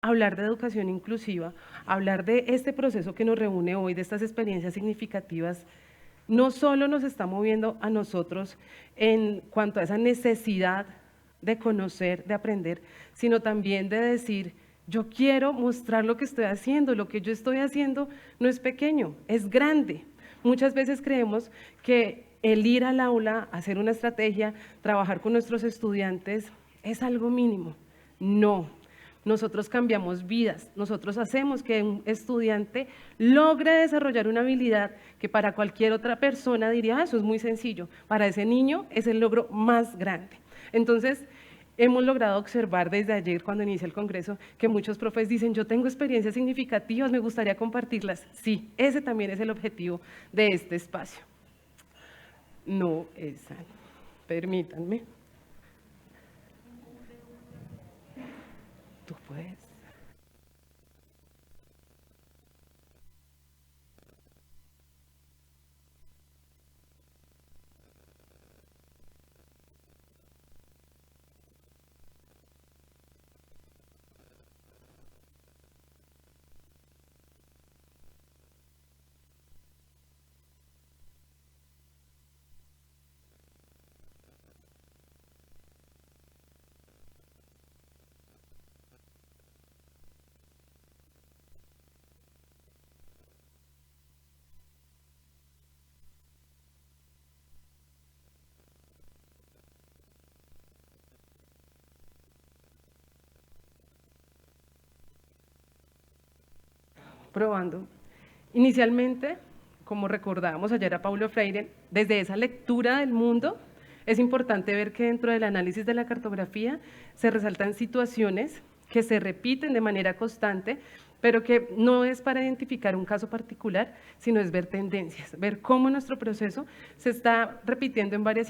hablar de educación inclusiva, hablar de este proceso que nos reúne hoy, de estas experiencias significativas, no solo nos está moviendo a nosotros en cuanto a esa necesidad de conocer, de aprender, sino también de decir, yo quiero mostrar lo que estoy haciendo, lo que yo estoy haciendo no es pequeño, es grande. Muchas veces creemos que el ir al aula, hacer una estrategia, trabajar con nuestros estudiantes es algo mínimo. No, nosotros cambiamos vidas, nosotros hacemos que un estudiante logre desarrollar una habilidad que para cualquier otra persona diría, eso es muy sencillo, para ese niño es el logro más grande. Entonces, hemos logrado observar desde ayer, cuando inicia el Congreso, que muchos profes dicen, yo tengo experiencias significativas, me gustaría compartirlas. Sí, ese también es el objetivo de este espacio. No, esa, permítanme. Tú puedes. Probando. Inicialmente, como recordábamos ayer a Paulo Freire, desde esa lectura del mundo, es importante ver que dentro del análisis de la cartografía se resaltan situaciones que se repiten de manera constante, pero que no es para identificar un caso particular, sino es ver tendencias, ver cómo nuestro proceso se está repitiendo en varias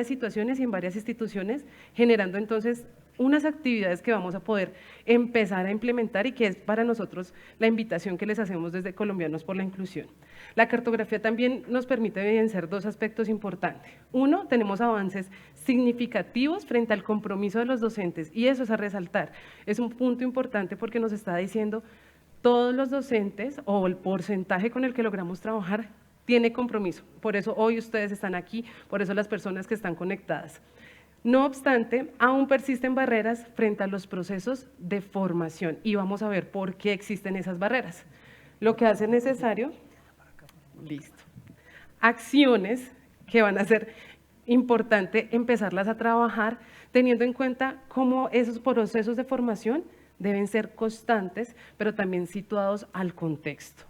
situaciones y en varias instituciones, generando entonces unas actividades que vamos a poder empezar a implementar y que es para nosotros la invitación que les hacemos desde Colombianos por la Inclusión. La cartografía también nos permite evidenciar dos aspectos importantes. Uno, tenemos avances significativos frente al compromiso de los docentes y eso es a resaltar. Es un punto importante porque nos está diciendo todos los docentes o el porcentaje con el que logramos trabajar tiene compromiso. Por eso hoy ustedes están aquí, por eso las personas que están conectadas. No obstante, aún persisten barreras frente a los procesos de formación y vamos a ver por qué existen esas barreras. Lo que hace necesario, listo, acciones que van a ser importante empezarlas a trabajar teniendo en cuenta cómo esos procesos de formación deben ser constantes, pero también situados al contexto.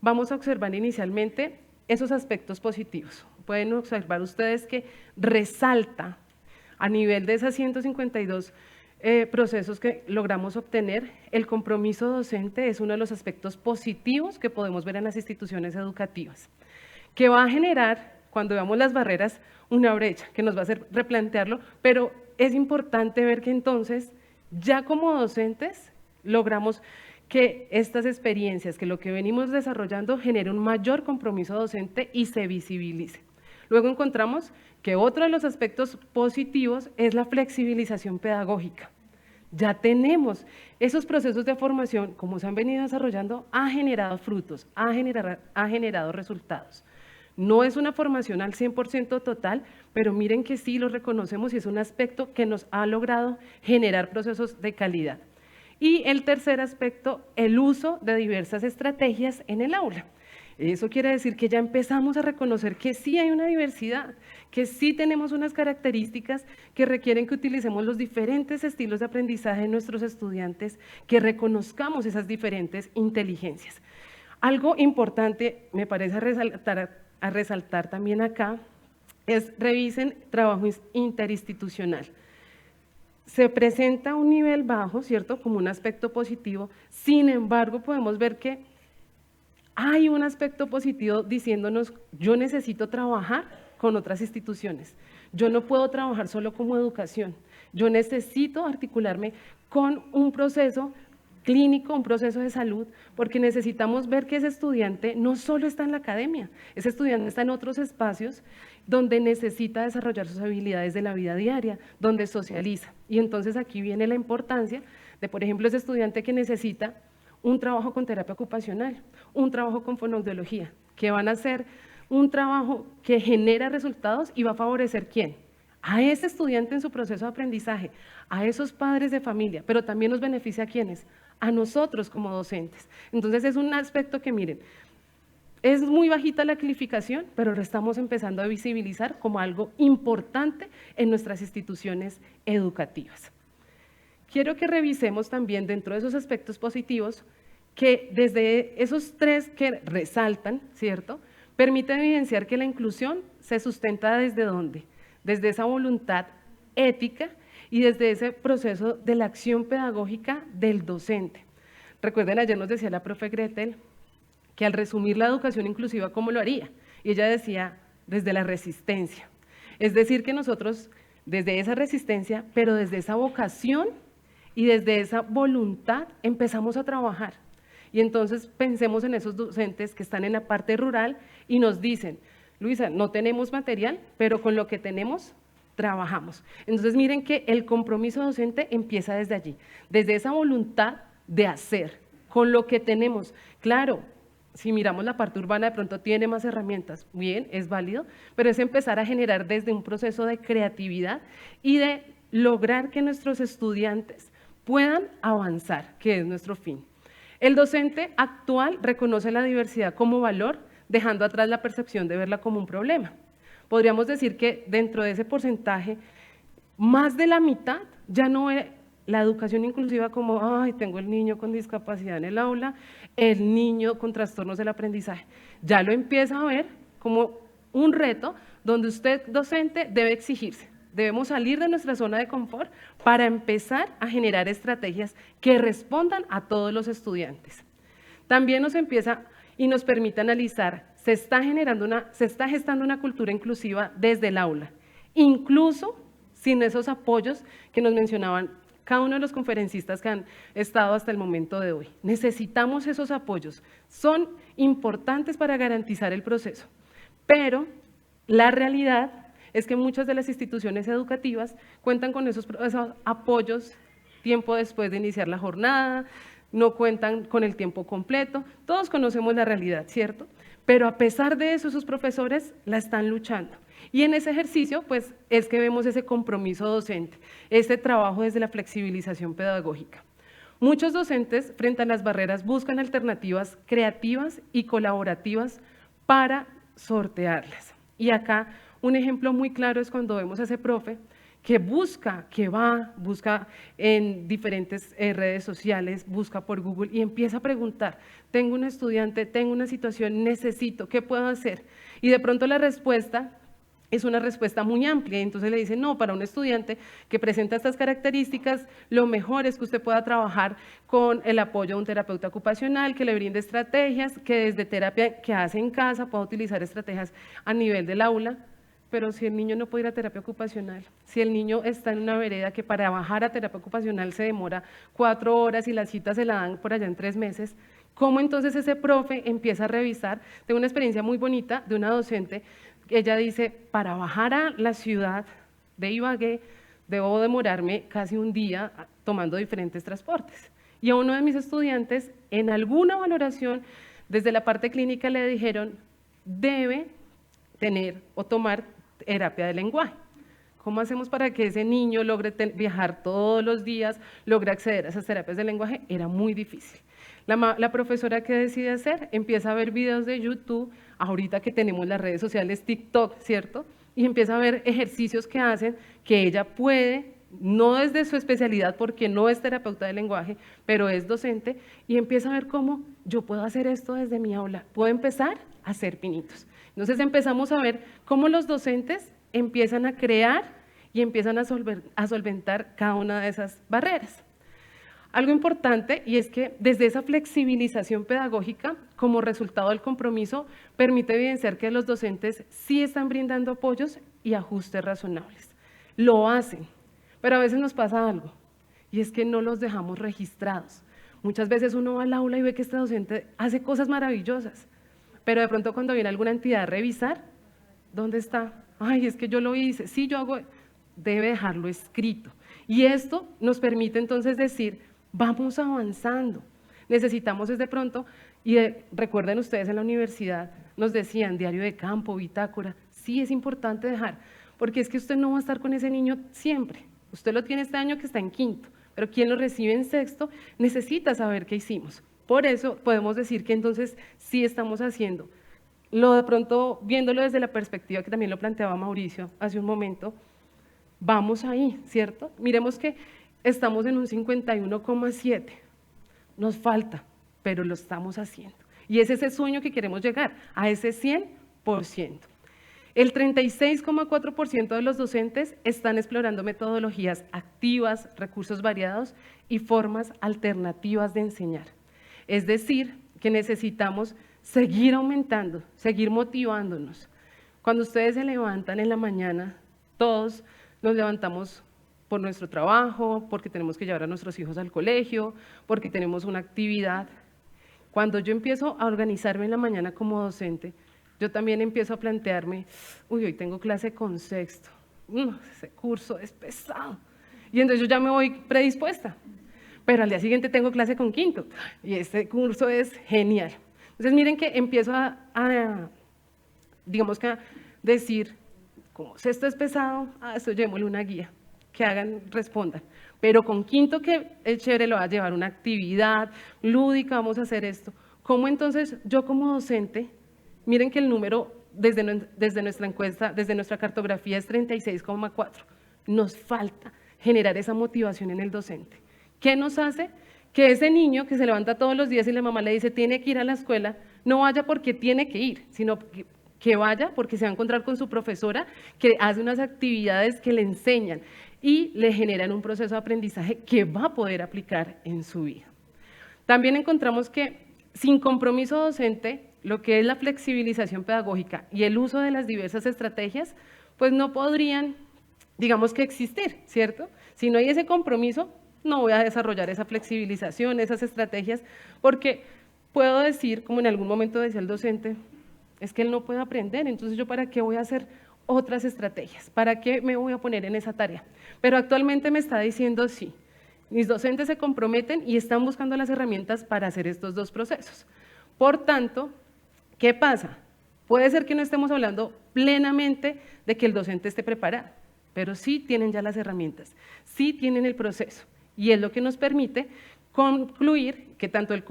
Vamos a observar inicialmente esos aspectos positivos. Pueden observar ustedes que resalta a nivel de esas 152 procesos que logramos obtener, el compromiso docente es uno de los aspectos positivos que podemos ver en las instituciones educativas, que va a generar, cuando veamos las barreras, una brecha que nos va a hacer replantearlo, pero es importante ver que entonces, ya como docentes, logramos que estas experiencias, que lo que venimos desarrollando genere un mayor compromiso docente y se visibilice. Luego encontramos que otro de los aspectos positivos es la flexibilización pedagógica. Ya tenemos esos procesos de formación, como se han venido desarrollando, ha generado frutos, ha generado resultados. No es una formación al 100% total, pero miren que sí lo reconocemos y es un aspecto que nos ha logrado generar procesos de calidad. Y el tercer aspecto, el uso de diversas estrategias en el aula. Eso quiere decir que ya empezamos a reconocer que sí hay una diversidad, que sí tenemos unas características que requieren que utilicemos los diferentes estilos de aprendizaje de nuestros estudiantes, que reconozcamos esas diferentes inteligencias. Algo importante, me parece a resaltar también acá, es revisen trabajo interinstitucional. Se presenta un nivel bajo, ¿cierto?, como un aspecto positivo, sin embargo podemos ver que hay un aspecto positivo diciéndonos, yo necesito trabajar con otras instituciones, yo no puedo trabajar solo como educación, yo necesito articularme con un proceso clínico, un proceso de salud, porque necesitamos ver que ese estudiante no solo está en la academia, ese estudiante está en otros espacios donde necesita desarrollar sus habilidades de la vida diaria, donde socializa. Y entonces aquí viene la importancia de por ejemplo, ese estudiante que necesita un trabajo con terapia ocupacional, un trabajo con fonoaudiología, que van a hacer un trabajo que genera resultados y va a favorecer ¿quién? A ese estudiante en su proceso de aprendizaje, a esos padres de familia, pero también nos beneficia a ¿quiénes? A nosotros como docentes. Entonces es un aspecto que miren, es muy bajita la calificación, pero lo estamos empezando a visibilizar como algo importante en nuestras instituciones educativas. Quiero que revisemos también dentro de esos aspectos positivos que desde esos tres que resaltan, ¿cierto?, permite evidenciar que la inclusión se sustenta ¿desde dónde? Desde esa voluntad ética y desde ese proceso de la acción pedagógica del docente. Recuerden, ayer nos decía la profe Gretel que al resumir la educación inclusiva, ¿cómo lo haría? Y ella decía, desde la resistencia. Es decir, que nosotros, desde esa resistencia, pero desde esa vocación y desde esa voluntad, empezamos a trabajar. Y entonces pensemos en esos docentes que están en la parte rural y nos dicen, Luisa, no tenemos material, pero con lo que tenemos, trabajamos. Entonces miren que el compromiso docente empieza desde allí, desde esa voluntad de hacer, con lo que tenemos. Claro, si miramos la parte urbana de pronto tiene más herramientas, bien, es válido, pero es empezar a generar desde un proceso de creatividad y de lograr que nuestros estudiantes puedan avanzar, que es nuestro fin. El docente actual reconoce la diversidad como valor, dejando atrás la percepción de verla como un problema. Podríamos decir que dentro de ese porcentaje, más de la mitad ya no ve la educación inclusiva como, ay, tengo el niño con discapacidad en el aula, el niño con trastornos del aprendizaje. Ya lo empieza a ver como un reto donde usted, docente, debe exigirse. Debemos salir de nuestra zona de confort para empezar a generar estrategias que respondan a todos los estudiantes. También nos empieza y nos permite analizar, se está gestando una cultura inclusiva desde el aula, incluso sin esos apoyos que nos mencionaban cada uno de los conferencistas que han estado hasta el momento de hoy. Necesitamos esos apoyos, son importantes para garantizar el proceso, pero la realidad es que muchas de las instituciones educativas cuentan con esos apoyos tiempo después de iniciar la jornada, no cuentan con el tiempo completo, todos conocemos la realidad, ¿cierto? Pero a pesar de eso, sus profesores la están luchando. Y en ese ejercicio, pues, es que vemos ese compromiso docente, ese trabajo desde la flexibilización pedagógica. Muchos docentes, frente a las barreras, buscan alternativas creativas y colaborativas para sortearlas. Y acá, un ejemplo muy claro es cuando vemos a ese profe que busca en diferentes redes sociales, busca por Google y empieza a preguntar, tengo un estudiante, tengo una situación, necesito, ¿qué puedo hacer? Y de pronto la respuesta es una respuesta muy amplia, y entonces le dicen, no, para un estudiante que presenta estas características, lo mejor es que usted pueda trabajar con el apoyo de un terapeuta ocupacional, que le brinde estrategias, que desde terapia que hace en casa pueda utilizar estrategias a nivel del aula. Pero si el niño no puede ir a terapia ocupacional, si el niño está en una vereda que para bajar a terapia ocupacional se demora 4 horas y la cita se la dan por allá en 3 meses, ¿cómo entonces ese profe empieza a revisar? Tengo una experiencia muy bonita de una docente, ella dice, para bajar a la ciudad de Ibagué, debo demorarme casi un día tomando diferentes transportes. Y a uno de mis estudiantes, en alguna valoración, desde la parte clínica le dijeron, debe tener o tomar terapia de lenguaje. ¿Cómo hacemos para que ese niño logre viajar todos los días, logre acceder a esas terapias de lenguaje? Era muy difícil. La profesora, ¿qué decide hacer? Empieza a ver videos de YouTube, ahorita que tenemos las redes sociales TikTok, ¿cierto? Y empieza a ver ejercicios que hacen que ella puede, no desde su especialidad porque no es terapeuta de lenguaje, pero es docente, y empieza a ver cómo yo puedo hacer esto desde mi aula, puedo empezar a hacer pinitos. Entonces empezamos a ver cómo los docentes empiezan a crear y empiezan a solventar cada una de esas barreras. Algo importante, y es que desde esa flexibilización pedagógica, como resultado del compromiso, permite evidenciar que los docentes sí están brindando apoyos y ajustes razonables. Lo hacen, pero a veces nos pasa algo, y es que no los dejamos registrados. Muchas veces uno va al aula y ve que este docente hace cosas maravillosas, pero de pronto cuando viene alguna entidad a revisar, ¿dónde está? Ay, es que yo lo hice, sí, yo hago, debe dejarlo escrito. Y esto nos permite entonces decir, vamos avanzando. Necesitamos de pronto, y recuerden ustedes en la universidad, nos decían diario de campo, bitácora, sí es importante dejar, porque es que usted no va a estar con ese niño siempre. Usted lo tiene este año que está en quinto, pero quien lo recibe en sexto necesita saber qué hicimos. Por eso podemos decir que entonces sí estamos haciendo. Lo de pronto, viéndolo desde la perspectiva que también lo planteaba Mauricio hace un momento, vamos ahí, ¿cierto? Miremos que estamos en un 51,7, nos falta, pero lo estamos haciendo. Y es ese sueño que queremos llegar, a ese 100%. El 36,4% de los docentes están explorando metodologías activas, recursos variados y formas alternativas de enseñar. Es decir, que necesitamos seguir aumentando, seguir motivándonos. Cuando ustedes se levantan en la mañana, todos nos levantamos por nuestro trabajo, porque tenemos que llevar a nuestros hijos al colegio, porque tenemos una actividad. Cuando yo empiezo a organizarme en la mañana como docente, yo también empiezo a plantearme, hoy tengo clase con sexto, ese curso es pesado. Y entonces yo ya me voy predispuesta, pero al día siguiente tengo clase con quinto, y este curso es genial. Entonces miren que empiezo digamos que a decir, como sexto es pesado, esto llevémosle una guía, que hagan, respondan. Pero con quinto que es chévere, lo va a llevar una actividad lúdica, vamos a hacer esto. ¿Cómo entonces yo como docente, miren que el número desde nuestra encuesta, desde nuestra cartografía es 36,4, nos falta generar esa motivación en el docente. ¿Qué nos hace? Que ese niño que se levanta todos los días y la mamá le dice tiene que ir a la escuela, no vaya porque tiene que ir, sino que vaya porque se va a encontrar con su profesora que hace unas actividades que le enseñan y le generan un proceso de aprendizaje que va a poder aplicar en su vida. También encontramos que sin compromiso docente, lo que es la flexibilización pedagógica y el uso de las diversas estrategias, pues no podrían, digamos que existir, ¿cierto? Si no hay ese compromiso, no voy a desarrollar esa flexibilización, esas estrategias, porque puedo decir, como en algún momento decía el docente, es que él no puede aprender, entonces yo para qué voy a hacer otras estrategias, para qué me voy a poner en esa tarea. Pero actualmente me está diciendo sí, mis docentes se comprometen y están buscando las herramientas para hacer estos dos procesos. Por tanto, ¿qué pasa? Puede ser que no estemos hablando plenamente de que el docente esté preparado, pero sí tienen ya las herramientas, sí tienen el proceso. Y es lo que nos permite concluir que tanto el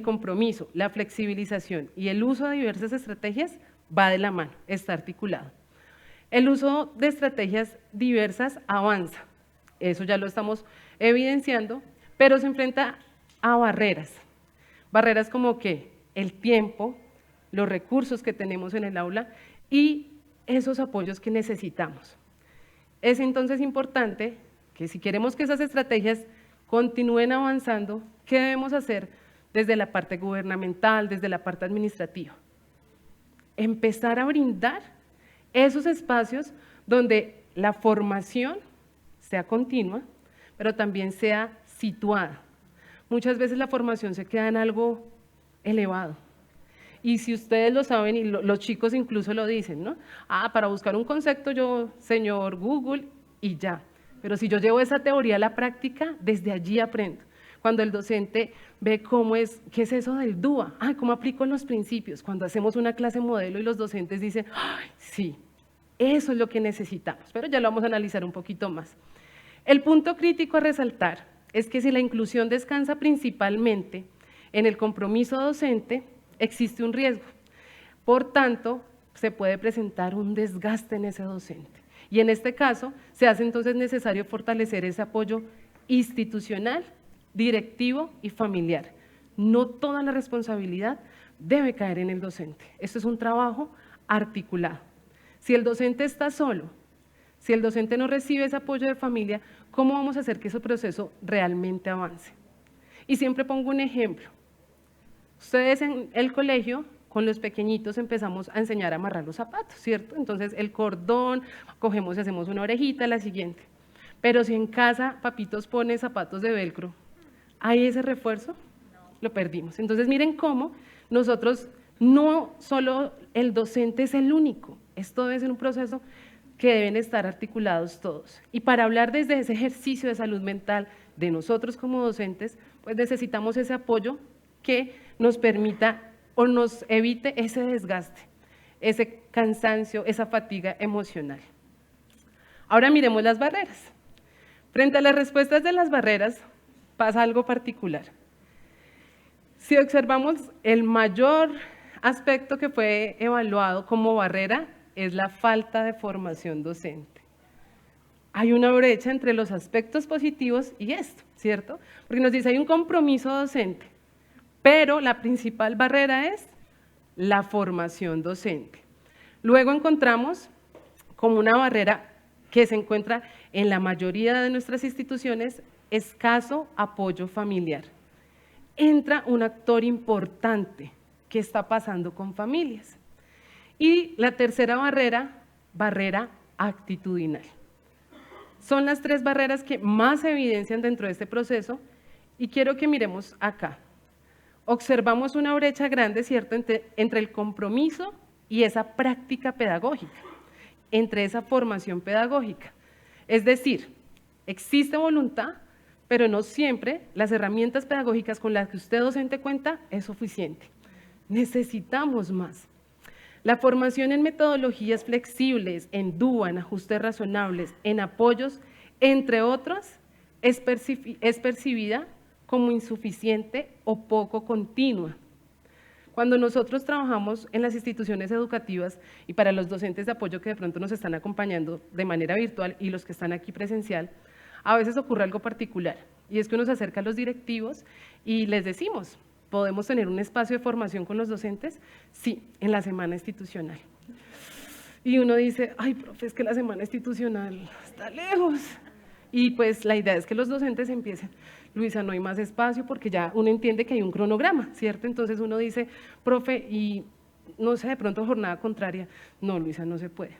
compromiso, la flexibilización y el uso de diversas estrategias va de la mano, está articulado. El uso de estrategias diversas avanza, eso ya lo estamos evidenciando, pero se enfrenta a barreras. Barreras como que el tiempo, los recursos que tenemos en el aula y esos apoyos que necesitamos. Es entonces importante que si queremos que esas estrategias continúen avanzando, ¿qué debemos hacer desde la parte gubernamental, desde la parte administrativa? Empezar a brindar esos espacios donde la formación sea continua, pero también sea situada. Muchas veces la formación se queda en algo elevado. Y si ustedes lo saben, y los chicos incluso lo dicen, ¿no? Para buscar un concepto yo, señor Google, y ya. Pero si yo llevo esa teoría a la práctica, desde allí aprendo. Cuando el docente ve qué es eso del DUA, cómo aplico los principios. Cuando hacemos una clase modelo y los docentes dicen, sí, eso es lo que necesitamos. Pero ya lo vamos a analizar un poquito más. El punto crítico a resaltar es que si la inclusión descansa principalmente en el compromiso docente, existe un riesgo. Por tanto, se puede presentar un desgaste en ese docente. Y en este caso, se hace entonces necesario fortalecer ese apoyo institucional, directivo y familiar. No toda la responsabilidad debe caer en el docente. Esto es un trabajo articulado. Si el docente está solo, si el docente no recibe ese apoyo de familia, ¿cómo vamos a hacer que ese proceso realmente avance? Y siempre pongo un ejemplo. Ustedes en el colegio, con los pequeñitos empezamos a enseñar a amarrar los zapatos, ¿cierto? Entonces el cordón, cogemos y hacemos una orejita, la siguiente. Pero si en casa papitos pone zapatos de velcro, ¿hay ese refuerzo? Lo perdimos. Entonces miren cómo nosotros, no solo el docente es el único, esto debe ser un proceso que deben estar articulados todos. Y para hablar desde ese ejercicio de salud mental, de nosotros como docentes, pues necesitamos ese apoyo que nos permita o nos evite ese desgaste, ese cansancio, esa fatiga emocional. Ahora miremos las barreras. Frente a las respuestas de las barreras pasa algo particular. Si observamos, el mayor aspecto que fue evaluado como barrera es la falta de formación docente. Hay una brecha entre los aspectos positivos y esto, ¿cierto? Porque nos dice hay un compromiso docente, pero la principal barrera es la formación docente. Luego encontramos como una barrera que se encuentra en la mayoría de nuestras instituciones, escaso apoyo familiar. Entra un actor importante. ¿Qué está pasando con familias? Y la tercera barrera, barrera actitudinal. Son las tres barreras que más se evidencian dentro de este proceso y quiero que miremos acá. Observamos una brecha grande, ¿cierto?, entre el compromiso y esa práctica pedagógica, entre esa formación pedagógica. Es decir, existe voluntad, pero no siempre las herramientas pedagógicas con las que usted docente cuenta es suficiente. Necesitamos más. La formación en metodologías flexibles, en DUA, en ajustes razonables, en apoyos, entre otros, es percibida como insuficiente o poco continua. Cuando nosotros trabajamos en las instituciones educativas y para los docentes de apoyo que de pronto nos están acompañando de manera virtual y los que están aquí presencial, a veces ocurre algo particular y es que uno se acerca a los directivos y les decimos, ¿podemos tener un espacio de formación con los docentes? Sí, en la semana institucional. Y uno dice, ay, profe, es que la semana institucional está lejos. Y pues la idea es que los docentes empiecen, Luisa, no hay más espacio porque ya uno entiende que hay un cronograma, ¿cierto? Entonces uno dice, profe, y no sé, de pronto jornada contraria, no, Luisa, no se puede.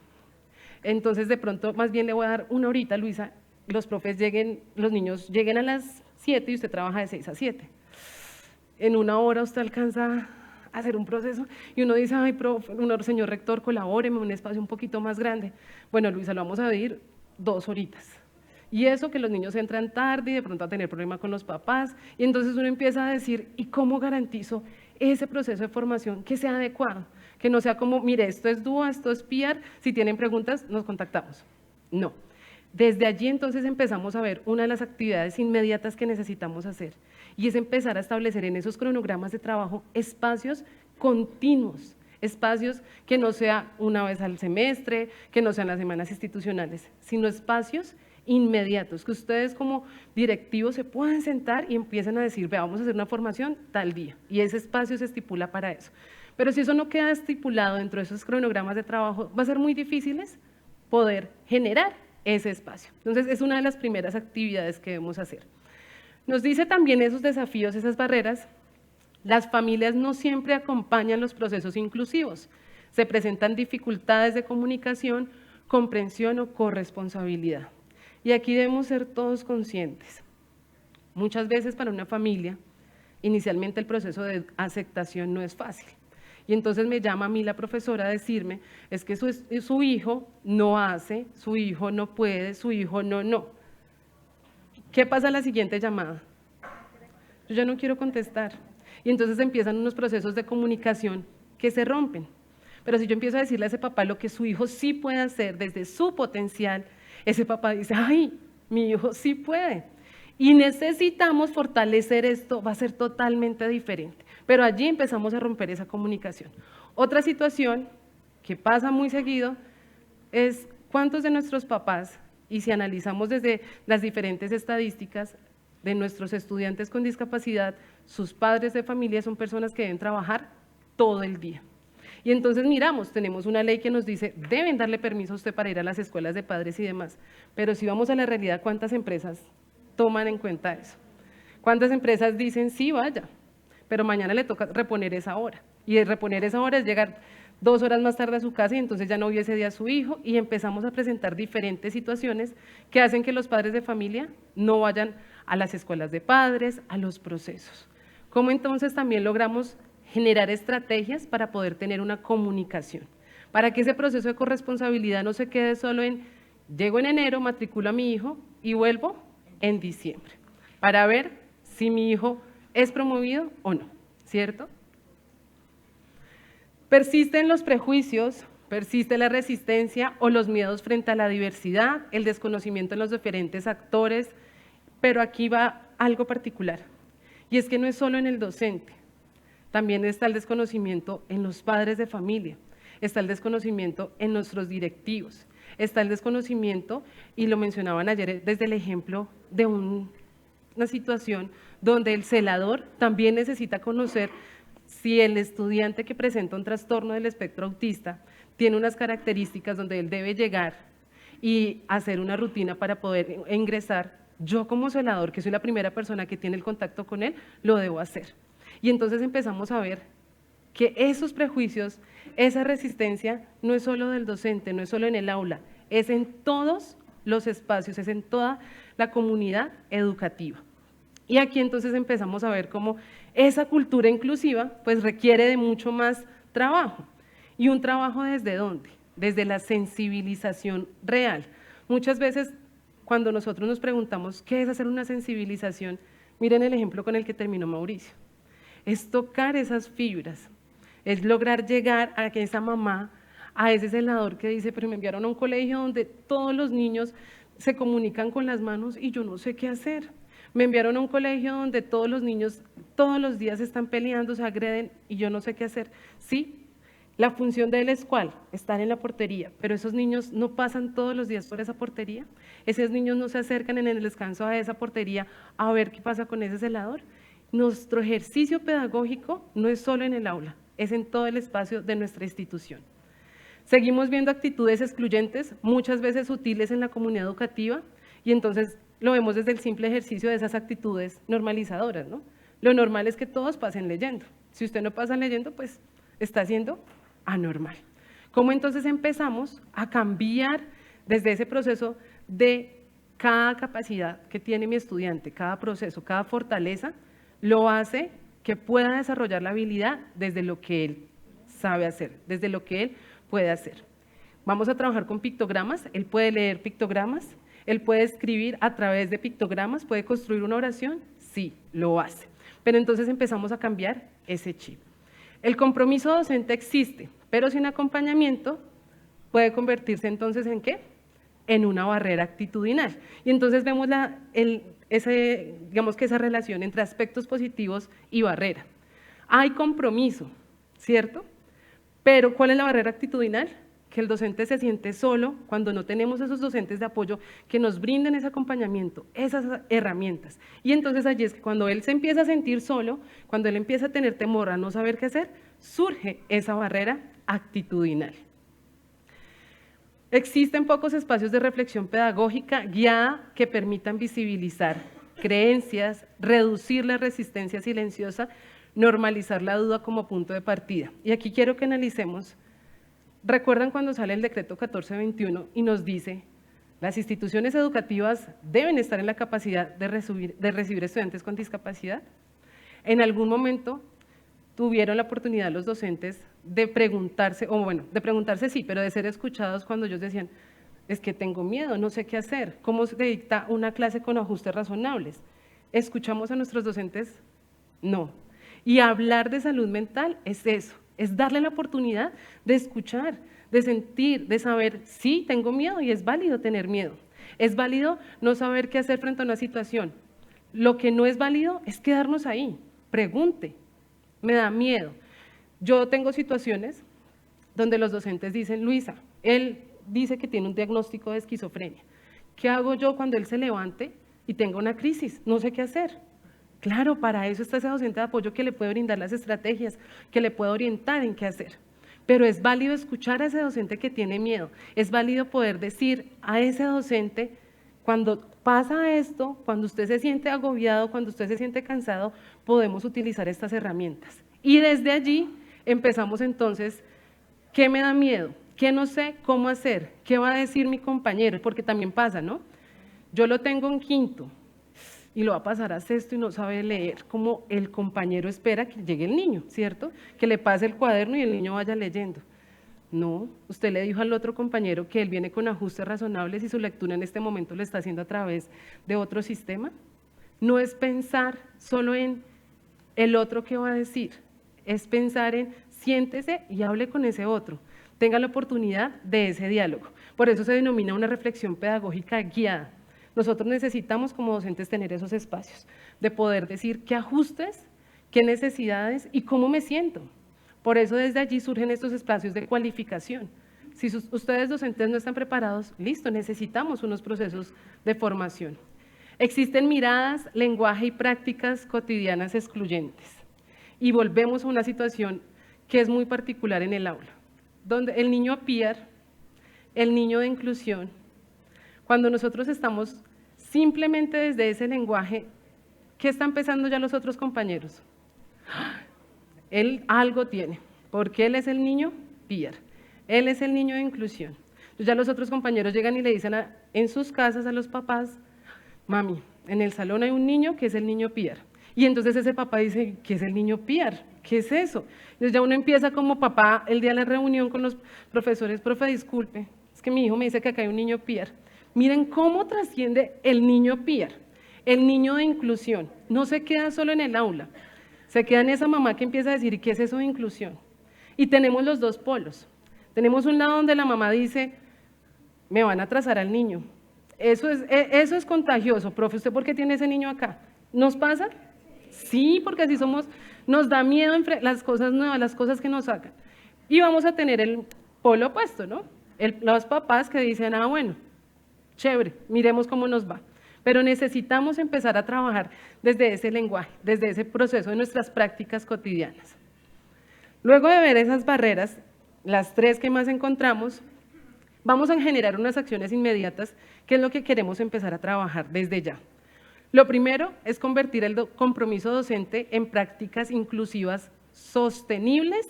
Entonces de pronto más bien le voy a dar una horita, Luisa, los profes lleguen, los niños lleguen a las 7 y usted trabaja de 6 a 7. En una hora usted alcanza a hacer un proceso y uno dice, ay, profe, señor rector, colabóreme en un espacio un poquito más grande. Bueno, Luisa, lo vamos a pedir 2 horitas. Y eso que los niños entran tarde y de pronto a tener problemas con los papás, y entonces uno empieza a decir, ¿y cómo garantizo ese proceso de formación que sea adecuado? Que no sea como, mire, esto es DUA, esto es PIAR, si tienen preguntas nos contactamos. No. Desde allí entonces empezamos a ver una de las actividades inmediatas que necesitamos hacer, y es empezar a establecer en esos cronogramas de trabajo espacios continuos, espacios que no sea una vez al semestre, que no sean las semanas institucionales, sino espacios inmediatos, que ustedes como directivos se puedan sentar y empiecen a decir, vea, vamos a hacer una formación tal día, y ese espacio se estipula para eso. Pero si eso no queda estipulado dentro de esos cronogramas de trabajo, va a ser muy difícil poder generar ese espacio. Entonces, es una de las primeras actividades que debemos hacer. Nos dice también esos desafíos, esas barreras, las familias no siempre acompañan los procesos inclusivos, se presentan dificultades de comunicación, comprensión o corresponsabilidad. Y aquí debemos ser todos conscientes. Muchas veces para una familia, inicialmente el proceso de aceptación no es fácil. Y entonces me llama a mí la profesora a decirme, es que su hijo no hace, su hijo no puede, su hijo no. ¿Qué pasa a la siguiente llamada? Yo ya no quiero contestar. Y entonces empiezan unos procesos de comunicación que se rompen. Pero si yo empiezo a decirle a ese papá lo que su hijo sí puede hacer desde su potencial, ese papá dice, ay, mi hijo sí puede. Y necesitamos fortalecer esto, va a ser totalmente diferente. Pero allí empezamos a romper esa comunicación. Otra situación que pasa muy seguido es cuántos de nuestros papás, y si analizamos desde las diferentes estadísticas de nuestros estudiantes con discapacidad, sus padres de familia son personas que deben trabajar todo el día. Y entonces miramos, tenemos una ley que nos dice, deben darle permiso a usted para ir a las escuelas de padres y demás, pero si vamos a la realidad, ¿cuántas empresas toman en cuenta eso? ¿Cuántas empresas dicen, sí, vaya, pero mañana le toca reponer esa hora? Y reponer esa hora es llegar 2 horas más tarde a su casa y entonces ya no vio ese día a su hijo, y empezamos a presentar diferentes situaciones que hacen que los padres de familia no vayan a las escuelas de padres, a los procesos. ¿Cómo entonces también logramos generar estrategias para poder tener una comunicación? Para que ese proceso de corresponsabilidad no se quede solo en, llego en enero, matriculo a mi hijo y vuelvo en diciembre. para ver si mi hijo es promovido o no, ¿cierto? Persisten los prejuicios, persiste la resistencia o los miedos frente a la diversidad, el desconocimiento en los diferentes actores, pero aquí va algo particular, y es que no es solo en el docente, también está el desconocimiento en los padres de familia, está el desconocimiento en nuestros directivos, está el desconocimiento, y lo mencionaban ayer desde el ejemplo de una situación donde el celador también necesita conocer si el estudiante que presenta un trastorno del espectro autista tiene unas características donde él debe llegar y hacer una rutina para poder ingresar, yo como celador, que soy la primera persona que tiene el contacto con él, lo debo hacer. Y entonces empezamos a ver que esos prejuicios, esa resistencia, no es solo del docente, no es solo en el aula, es en todos los espacios, es en toda la comunidad educativa. Y aquí entonces empezamos a ver cómo esa cultura inclusiva pues requiere de mucho más trabajo. ¿Y un trabajo desde dónde? Desde la sensibilización real. Muchas veces cuando nosotros nos preguntamos qué es hacer una sensibilización, miren el ejemplo con el que terminó Mauricio. Es tocar esas fibras, es lograr llegar a que esa mamá, a ese celador que dice, pero me enviaron a un colegio donde todos los niños se comunican con las manos y yo no sé qué hacer. Me enviaron a un colegio donde todos los niños todos los días están peleando, se agreden y yo no sé qué hacer. Sí, la función de él es ¿cuál? Estar en la portería, pero esos niños no pasan todos los días por esa portería, esos niños no se acercan en el descanso a esa portería a ver qué pasa con ese celador. Nuestro ejercicio pedagógico no es solo en el aula, es en todo el espacio de nuestra institución. Seguimos viendo actitudes excluyentes, muchas veces sutiles en la comunidad educativa, y entonces lo vemos desde el simple ejercicio de esas actitudes normalizadoras, ¿no? Lo normal es que todos pasen leyendo. Si usted no pasa leyendo, pues está siendo anormal. ¿Cómo entonces empezamos a cambiar desde ese proceso de cada capacidad que tiene mi estudiante, cada proceso, cada fortaleza, lo hace que pueda desarrollar la habilidad desde lo que él sabe hacer, desde lo que él puede hacer? Vamos a trabajar con pictogramas, él puede leer pictogramas, él puede escribir a través de pictogramas, puede construir una oración, sí, lo hace. Pero entonces empezamos a cambiar ese chip. El compromiso docente existe, pero sin acompañamiento puede convertirse entonces ¿en qué? En una barrera actitudinal. Y entonces vemos digamos que esa relación entre aspectos positivos y barrera. Hay compromiso, ¿cierto? Pero ¿cuál es la barrera actitudinal? Que el docente se siente solo cuando no tenemos esos docentes de apoyo que nos brinden ese acompañamiento, esas herramientas. Y entonces allí es que cuando él se empieza a sentir solo, cuando él empieza a tener temor a no saber qué hacer, surge esa barrera actitudinal. Existen pocos espacios de reflexión pedagógica guiada que permitan visibilizar creencias, reducir la resistencia silenciosa, normalizar la duda como punto de partida. Y aquí quiero que analicemos. ¿Recuerdan cuando sale el decreto 1421 y nos dice las instituciones educativas deben estar en la capacidad de recibir estudiantes con discapacidad? En algún momento tuvieron la oportunidad los docentes de preguntarse, o bueno, de preguntarse sí, pero de ser escuchados cuando ellos decían, es que tengo miedo, no sé qué hacer, ¿cómo se dicta una clase con ajustes razonables? ¿Escuchamos a nuestros docentes? No. Y hablar de salud mental es eso, es darle la oportunidad de escuchar, de sentir, de saber, sí, tengo miedo y es válido tener miedo. Es válido no saber qué hacer frente a una situación. Lo que no es válido es quedarnos ahí. Pregunte, me da miedo. Yo tengo situaciones donde los docentes dicen, Luisa, él dice que tiene un diagnóstico de esquizofrenia. ¿Qué hago yo cuando él se levante y tenga una crisis? No sé qué hacer. Claro, para eso está ese docente de apoyo que le puede brindar las estrategias, que le puede orientar en qué hacer. Pero es válido escuchar a ese docente que tiene miedo, es válido poder decir a ese docente, cuando pasa esto, cuando usted se siente agobiado, cuando usted se siente cansado, podemos utilizar estas herramientas. Y desde allí empezamos entonces, ¿qué me da miedo? ¿Qué no sé cómo hacer? ¿Qué va a decir mi compañero? Porque también pasa, ¿no? Yo lo tengo en quinto, y lo va a pasar a sexto y no sabe leer, como el compañero espera que llegue el niño, ¿cierto? Que le pase el cuaderno y el niño vaya leyendo. No, usted le dijo al otro compañero que él viene con ajustes razonables y su lectura en este momento lo está haciendo a través de otro sistema. no es pensar solo en el otro que va a decir, es pensar en siéntese y hable con ese otro, tenga la oportunidad de ese diálogo. Por eso se denomina una reflexión pedagógica guiada. Nosotros necesitamos como docentes tener esos espacios de poder decir qué ajustes, qué necesidades y cómo me siento. Por eso desde allí surgen estos espacios de cualificación. Si ustedes docentes no están preparados, listo, necesitamos unos procesos de formación. Existen miradas, lenguaje y prácticas cotidianas excluyentes. Y volvemos a una situación que es muy particular en el aula, donde el niño peer, el niño de inclusión, cuando nosotros estamos simplemente desde ese lenguaje, ¿qué están pensando ya los otros compañeros? Él algo tiene, porque él es el niño peer, él es el niño de inclusión. Entonces ya los otros compañeros llegan y le dicen en sus casas a los papás, mami, en el salón hay un niño que es el niño peer. Y entonces ese papá dice, ¿qué es el niño peer? ¿Qué es eso? Entonces ya uno empieza como papá el día de la reunión con los profesores, profe, disculpe, es que mi hijo me dice que acá hay un niño peer. Miren cómo trasciende el niño peer, el niño de inclusión. No se queda solo en el aula, se queda en esa mamá que empieza a decir, ¿y qué es eso de inclusión? Y tenemos los dos polos. Tenemos un lado donde la mamá dice, me van a atrasar al niño. Eso es contagioso, profe, ¿usted por qué tiene ese niño acá? ¿Nos pasa? Sí, porque así somos, nos da miedo las cosas nuevas, las cosas que nos sacan. Y vamos a tener el polo opuesto, ¿no? Los papás que dicen, bueno, chévere, miremos cómo nos va. Pero necesitamos empezar a trabajar desde ese lenguaje, desde ese proceso de nuestras prácticas cotidianas. Luego de ver esas barreras, las tres que más encontramos, vamos a generar unas acciones inmediatas, que es lo que queremos empezar a trabajar desde ya. Lo primero es convertir el compromiso docente en prácticas inclusivas sostenibles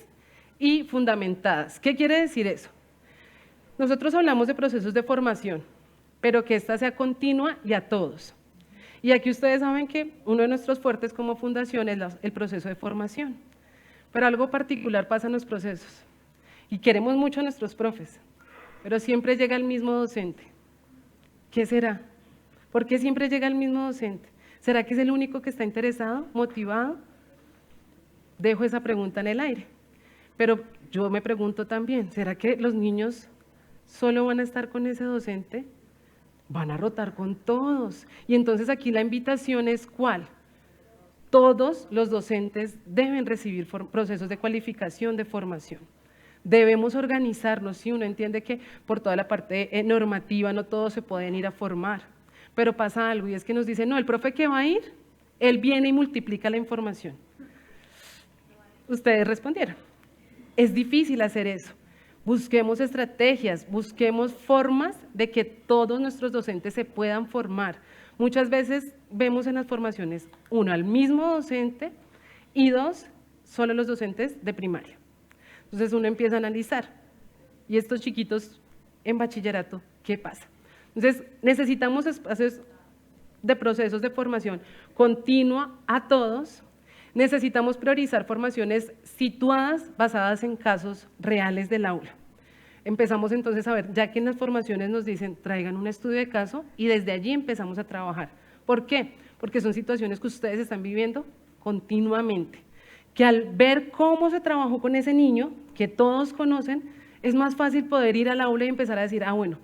y fundamentadas. ¿Qué quiere decir eso? Nosotros hablamos de procesos de formación, pero que esta sea continua y a todos. Y aquí ustedes saben que uno de nuestros fuertes como fundación es el proceso de formación. Pero algo particular pasa en los procesos. Y queremos mucho a nuestros profes, pero siempre llega el mismo docente. ¿Qué será? ¿Por qué siempre llega el mismo docente? ¿Será que es el único que está interesado, motivado? Dejo esa pregunta en el aire. Pero yo me pregunto también, ¿será que los niños solo van a estar con ese docente? Van a rotar con todos. Y entonces aquí la invitación es ¿cuál? Todos los docentes deben recibir procesos de cualificación, de formación. Debemos organizarnos, si uno entiende que por toda la parte normativa no todos se pueden ir a formar, pero pasa algo y es que nos dicen, no, el profe que va a ir, él viene y multiplica la información. Ustedes respondieron, es difícil hacer eso. Busquemos estrategias, busquemos formas de que todos nuestros docentes se puedan formar. Muchas veces vemos en las formaciones, uno, al mismo docente y dos, solo los docentes de primaria. Entonces uno empieza a analizar, y estos chiquitos en bachillerato, ¿qué pasa? Entonces necesitamos espacios de procesos de formación continua a todos, necesitamos priorizar formaciones situadas, basadas en casos reales del aula. Empezamos entonces a ver, ya que en las formaciones nos dicen, traigan un estudio de caso, y desde allí empezamos a trabajar. ¿Por qué? Porque son situaciones que ustedes están viviendo continuamente, que al ver cómo se trabajó con ese niño, que todos conocen, es más fácil poder ir al aula y empezar a decir, bueno,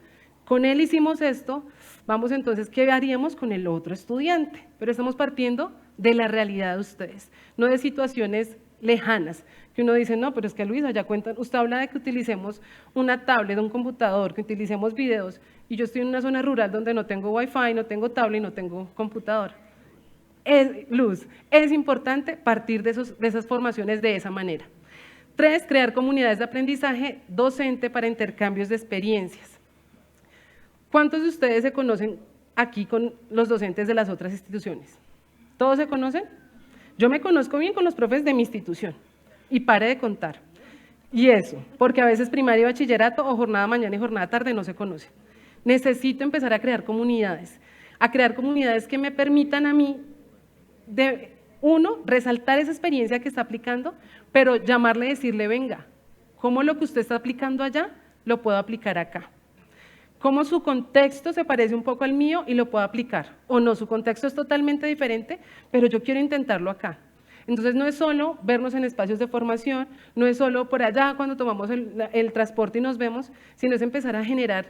con él hicimos esto, vamos entonces, ¿qué haríamos con el otro estudiante? Pero estamos partiendo de la realidad de ustedes, no de situaciones lejanas, que uno dice, no, pero es que Luisa, ya cuentan, usted habla de que utilicemos una tablet, un computador, que utilicemos videos, y yo estoy en una zona rural donde no tengo wifi, no tengo tablet y no tengo computador. Luz, es importante partir de esas formaciones de esa manera. 3, crear comunidades de aprendizaje docente para intercambios de experiencias. ¿Cuántos de ustedes se conocen aquí con los docentes de las otras instituciones? ¿Todos se conocen? Yo me conozco bien con los profes de mi institución y pare de contar. Y eso, porque a veces primaria y bachillerato o jornada mañana y jornada tarde no se conocen. Necesito empezar a crear comunidades que me permitan a mí uno, resaltar esa experiencia que está aplicando, pero llamarle y decirle, venga, ¿cómo lo que usted está aplicando allá lo puedo aplicar acá? cómo su contexto se parece un poco al mío y lo puedo aplicar, o no, su contexto es totalmente diferente, pero yo quiero intentarlo acá. Entonces no es solo vernos en espacios de formación, no es solo por allá cuando tomamos el transporte y nos vemos, sino es empezar a generar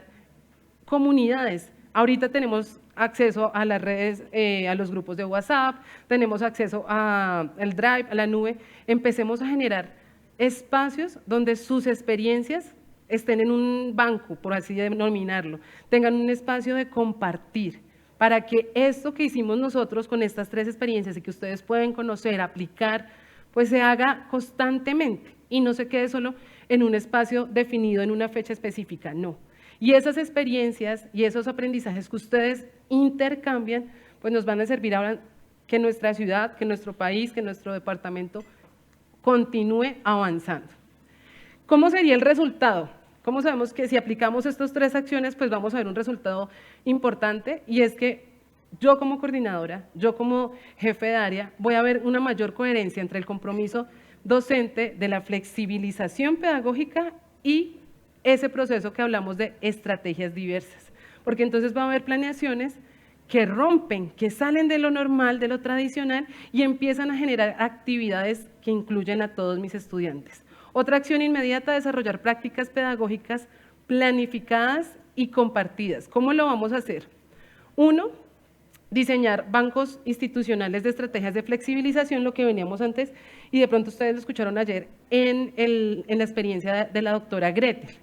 comunidades. Ahorita tenemos acceso a las redes, a los grupos de WhatsApp, tenemos acceso al Drive, a la nube. Empecemos a generar espacios donde sus experiencias estén en un banco, por así denominarlo, tengan un espacio de compartir, para que esto que hicimos nosotros con estas 3 experiencias y que ustedes pueden conocer, aplicar, pues se haga constantemente y no se quede solo en un espacio definido en una fecha específica, no. Y esas experiencias y esos aprendizajes que ustedes intercambian, pues nos van a servir ahora que nuestra ciudad, que nuestro país, que nuestro departamento continúe avanzando. ¿Cómo sería el resultado? ¿Cómo sabemos que si aplicamos estas 3 acciones, pues vamos a ver un resultado importante? Y es que yo como coordinadora, yo como jefe de área, voy a ver una mayor coherencia entre el compromiso docente de la flexibilización pedagógica y ese proceso que hablamos de estrategias diversas. Porque entonces va a haber planeaciones que rompen, que salen de lo normal, de lo tradicional y empiezan a generar actividades que incluyen a todos mis estudiantes. Otra acción inmediata, desarrollar prácticas pedagógicas planificadas y compartidas. ¿Cómo lo vamos a hacer? 1, diseñar bancos institucionales de estrategias de flexibilización, lo que veníamos antes, y de pronto ustedes lo escucharon ayer en la experiencia de la doctora Gretel.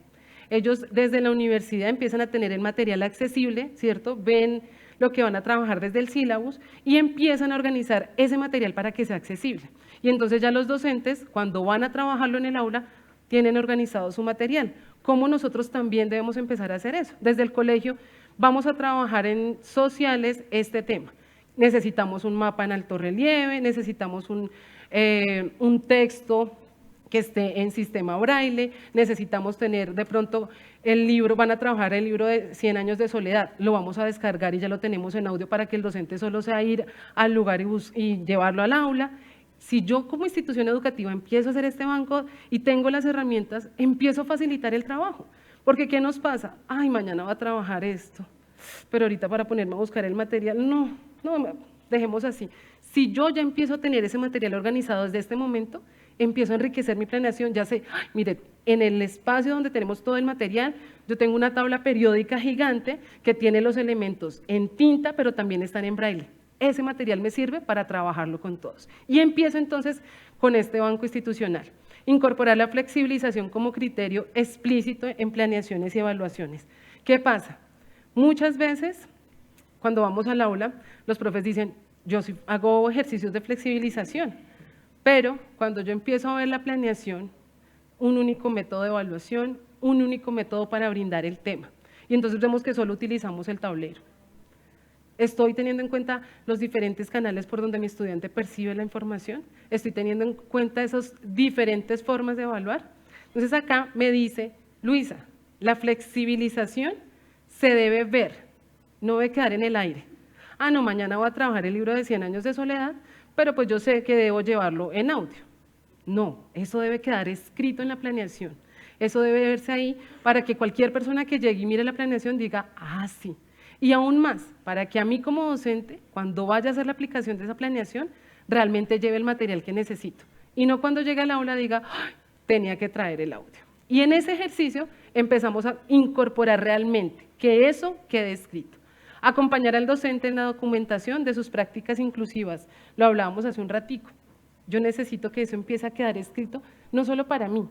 Ellos desde la universidad empiezan a tener el material accesible, ¿cierto? Ven lo que van a trabajar desde el sílabus y empiezan a organizar ese material para que sea accesible. Y entonces ya los docentes, cuando van a trabajarlo en el aula, tienen organizado su material. ¿Cómo nosotros también debemos empezar a hacer eso? Desde el colegio vamos a trabajar en sociales este tema. Necesitamos un mapa en alto relieve, necesitamos un texto que esté en sistema braille, necesitamos tener de pronto el libro, van a trabajar el libro de 100 años de soledad, lo vamos a descargar y ya lo tenemos en audio para que el docente solo sea ir al lugar y llevarlo al aula. Si yo como institución educativa empiezo a hacer este banco y tengo las herramientas, empiezo a facilitar el trabajo. Porque ¿qué nos pasa? Ay, mañana va a trabajar esto, pero ahorita para ponerme a buscar el material, no, dejemos así. Si yo ya empiezo a tener ese material organizado desde este momento, empiezo a enriquecer mi planeación, ya sé, mire, en el espacio donde tenemos todo el material, yo tengo una tabla periódica gigante que tiene los elementos en tinta, pero también están en braille. Ese material me sirve para trabajarlo con todos. Y empiezo entonces con este banco institucional. Incorporar la flexibilización como criterio explícito en planeaciones y evaluaciones. ¿Qué pasa? Muchas veces, cuando vamos al aula, los profes dicen, yo sí hago ejercicios de flexibilización, pero cuando yo empiezo a ver la planeación, un único método de evaluación, un único método para brindar el tema. Y entonces vemos que solo utilizamos el tablero. ¿Estoy teniendo en cuenta los diferentes canales por donde mi estudiante percibe la información? ¿Estoy teniendo en cuenta esas diferentes formas de evaluar? Entonces acá me dice, Luisa, la flexibilización se debe ver, no debe quedar en el aire. Ah, no, mañana voy a trabajar el libro de 100 años de soledad, pero pues yo sé que debo llevarlo en audio. No, eso debe quedar escrito en la planeación. Eso debe verse ahí para que cualquier persona que llegue y mire la planeación diga, ah, sí. Y aún más, para que a mí como docente, cuando vaya a hacer la aplicación de esa planeación, realmente lleve el material que necesito. Y no cuando llegue al aula diga, ¡ay! Tenía que traer el audio. Y en ese ejercicio empezamos a incorporar realmente que eso quede escrito. Acompañar al docente en la documentación de sus prácticas inclusivas. Lo hablábamos hace un ratico. Yo necesito que eso empiece a quedar escrito, no solo para mí,